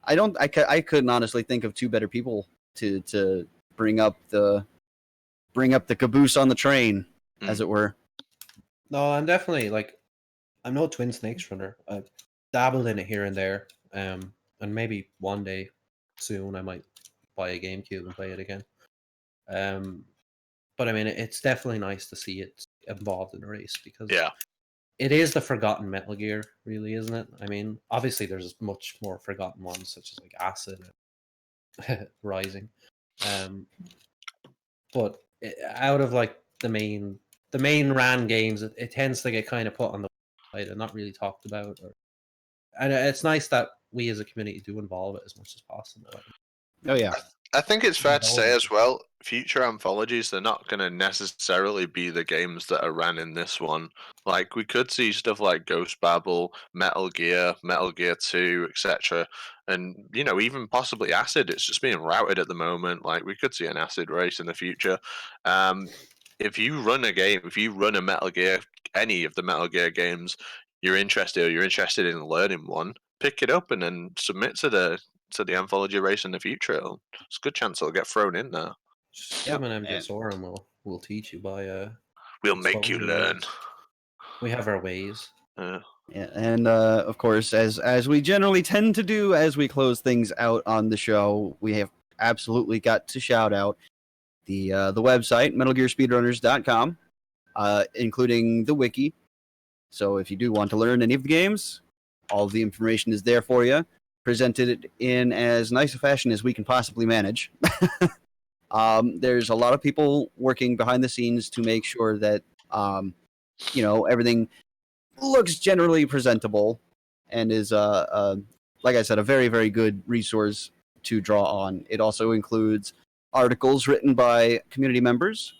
I couldn't honestly think of two better people to bring up the caboose on the train, as it were. No, I'm definitely I'm no Twin Snakes runner. I've dabbled in it here and there, and maybe one day soon I might buy a GameCube and play it again. But I mean, it's definitely nice to see it involved in a race because it is the forgotten Metal Gear, really, isn't it? I mean, obviously there's much more forgotten ones such as like Acid and Rising, but out of like the main RAN games, it tends to get kind of put on the side and not really talked about. And it's nice that we as a community do involve it as much as possible. Oh yeah, I think it's fair to say Involved. as well, future anthologies, they're not going to necessarily be the games that are ran in this one. Like, we could see stuff like Ghost Babel, Metal Gear 2, etc. And, even possibly Acid. It's just being routed at the moment. Like, we could see an Acid race in the future. If you run a game, if you run a Metal Gear, any of the Metal Gear games, you're interested in learning one, pick it up and then submit to the anthology race in the future. It's a good chance it'll get thrown in there. Just Yeah, come in and MGSR and we'll teach you by We'll make you exposing learn. we have our ways. Uh, yeah, and of course, as we generally tend to do as we close things out on the show, we have absolutely got to shout out the website MetalGearSpeedrunners.com, including the wiki. So if you do want to learn any of the games, all of the information is there for you, presented in as nice a fashion as we can possibly manage. There's a lot of people working behind the scenes to make sure that everything looks generally presentable and is like I said, a very, very good resource to draw on. It also includes articles written by community members,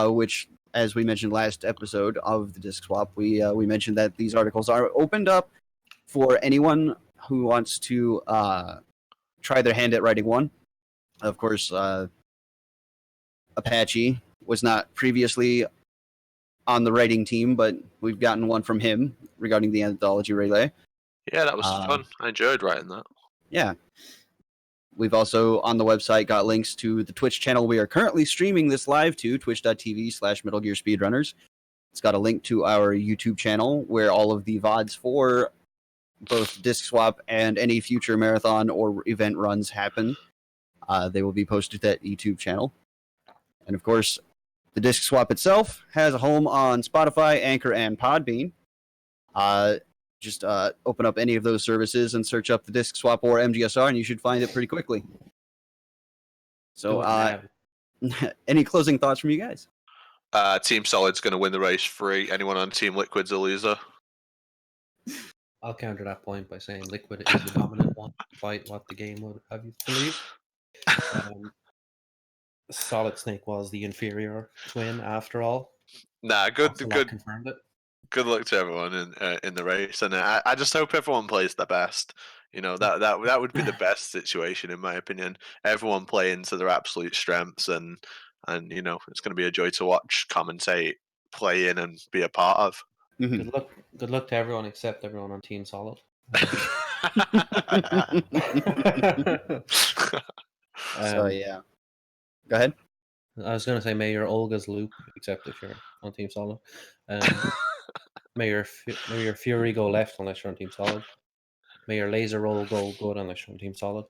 which, as we mentioned last episode of the Disc Swap, we mentioned that these articles are opened up for anyone who wants to try their hand at writing one. Of course, Apache was not previously on the writing team, but we've gotten one from him regarding the anthology relay. yeah, that was fun. I enjoyed writing that. Yeah. We've also on the website got links to the Twitch channel we are currently streaming this live to, twitch.tv/Metal Gear Speedrunners. It's got a link to our YouTube channel where all of the VODs for both Disc Swap and any future marathon or event runs happen. They will be posted to that YouTube channel. And of course, the Disc Swap itself has a home on Spotify, Anchor, and Podbean. Just open up any of those services and search up the Disc Swap or MGSR, and you should find it pretty quickly. So, any closing thoughts from you guys? Team Solid's going to win the race free. Anyone on Team Liquid's a loser. I'll counter that point by saying Liquid is the dominant one, despite what the game would have you believe. Solid Snake was the inferior twin after all. Nah, good Confirmed it. Good luck to everyone in the race, and I just hope everyone plays their best. That would be the best situation in my opinion. Everyone playing to their absolute strengths, and it's going to be a joy to watch, commentate, play in, and be a part of. Mm-hmm. Good luck to everyone except everyone on Team Solid. So yeah, go ahead. I was going to say, may your Olga's loop, except if you're on Team Solid. May your Fury go left unless you're on Team Solid. May your laser roll go good unless you're on Team Solid,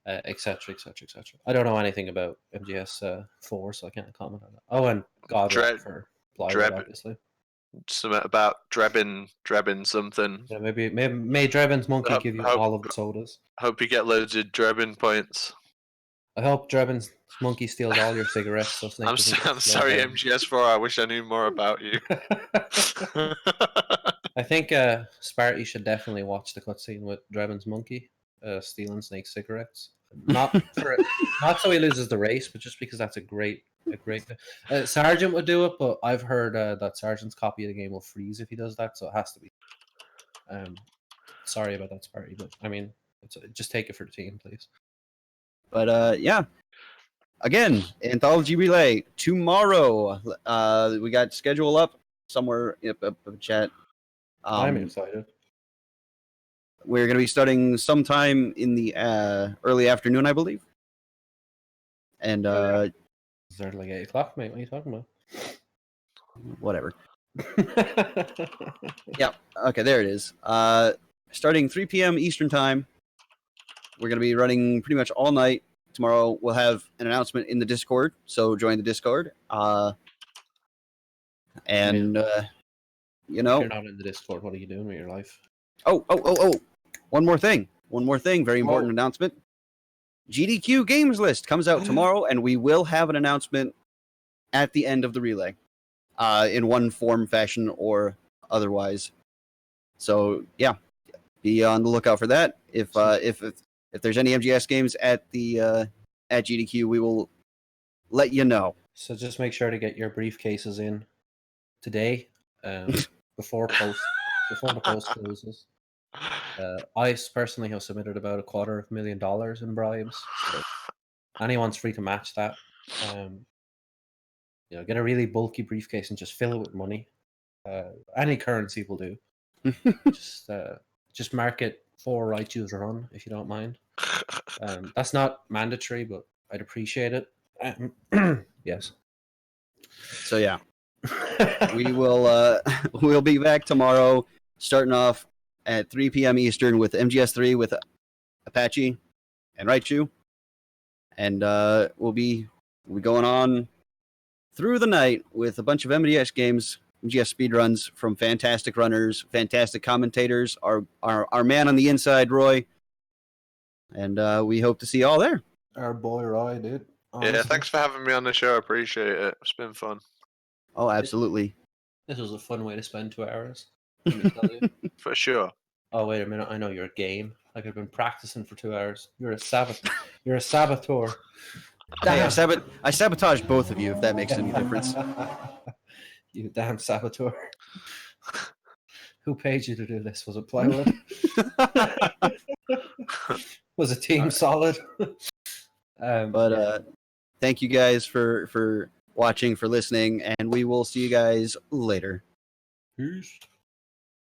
etc., etc., etc. I don't know anything about MGS 4, so I can't comment on that. Oh, and God for Plywood, obviously. Something about Drebin something. Yeah, maybe may Drebin's monkey give you all of the sodas. Hope you get loads of Drebin points. I hope Drebin's monkey steals all your cigarettes. So Snake I'm sorry, MGS4. I wish I knew more about you. I think Sparty should definitely watch the cutscene with Drebin's monkey stealing Snake's cigarettes. Not so he loses the race, but just because that's a great. Sergeant would do it, but I've heard that Sergeant's copy of the game will freeze if he does that, so it has to be. Sorry about that, Sparty, but I mean, just take it for the team, please. But yeah. Again, Anthology Relay tomorrow. We got schedule up somewhere in the chat. I'm excited. We're going to be starting sometime in the early afternoon, I believe. And is there like 8 o'clock, mate? What are you talking about? Whatever. Yeah. Okay, there it is. Starting 3 p.m. Eastern time. We're going to be running pretty much all night. Tomorrow we'll have an announcement in the Discord, so join the Discord. If you're not in the Discord, what are you doing with your life? Oh! One more thing. Very important announcement. GDQ Games List comes out tomorrow, and we will have an announcement at the end of the relay, in one form, fashion, or otherwise. So yeah, be on the lookout for that. If there's any MGS games at the at GDQ, we will let you know. So just make sure to get your briefcases in today, before the post closes. I personally have submitted about $250,000 in bribes. So anyone's free to match that. Get a really bulky briefcase and just fill it with money. Any currency will do. Just mark it for Raichu's run if you don't mind. That's not mandatory, but I'd appreciate it. Yes. So yeah, we will we'll be back tomorrow, starting off at 3 p.m. Eastern with MGS3 with Apache and Raichu, and we'll be going on through the night with a bunch of MGS games, MGS speedruns from fantastic runners, fantastic commentators, our man on the inside, Roy, and we hope to see you all there. Our boy Roy, dude. Honestly. Yeah, thanks for having me on the show. I appreciate it. It's been fun. Oh, absolutely. This was a fun way to spend 2 hours. Let me tell you. For sure. Oh, wait a minute. I know you're a game. Like I've been practicing for 2 hours. You're a saboteur. Hey, I sabotaged both of you, if that makes any difference. You damn saboteur. Who paid you to do this? Was it Plywood? Was it Team Solid? But thank you guys for watching, for listening, and we will see you guys later. Peace.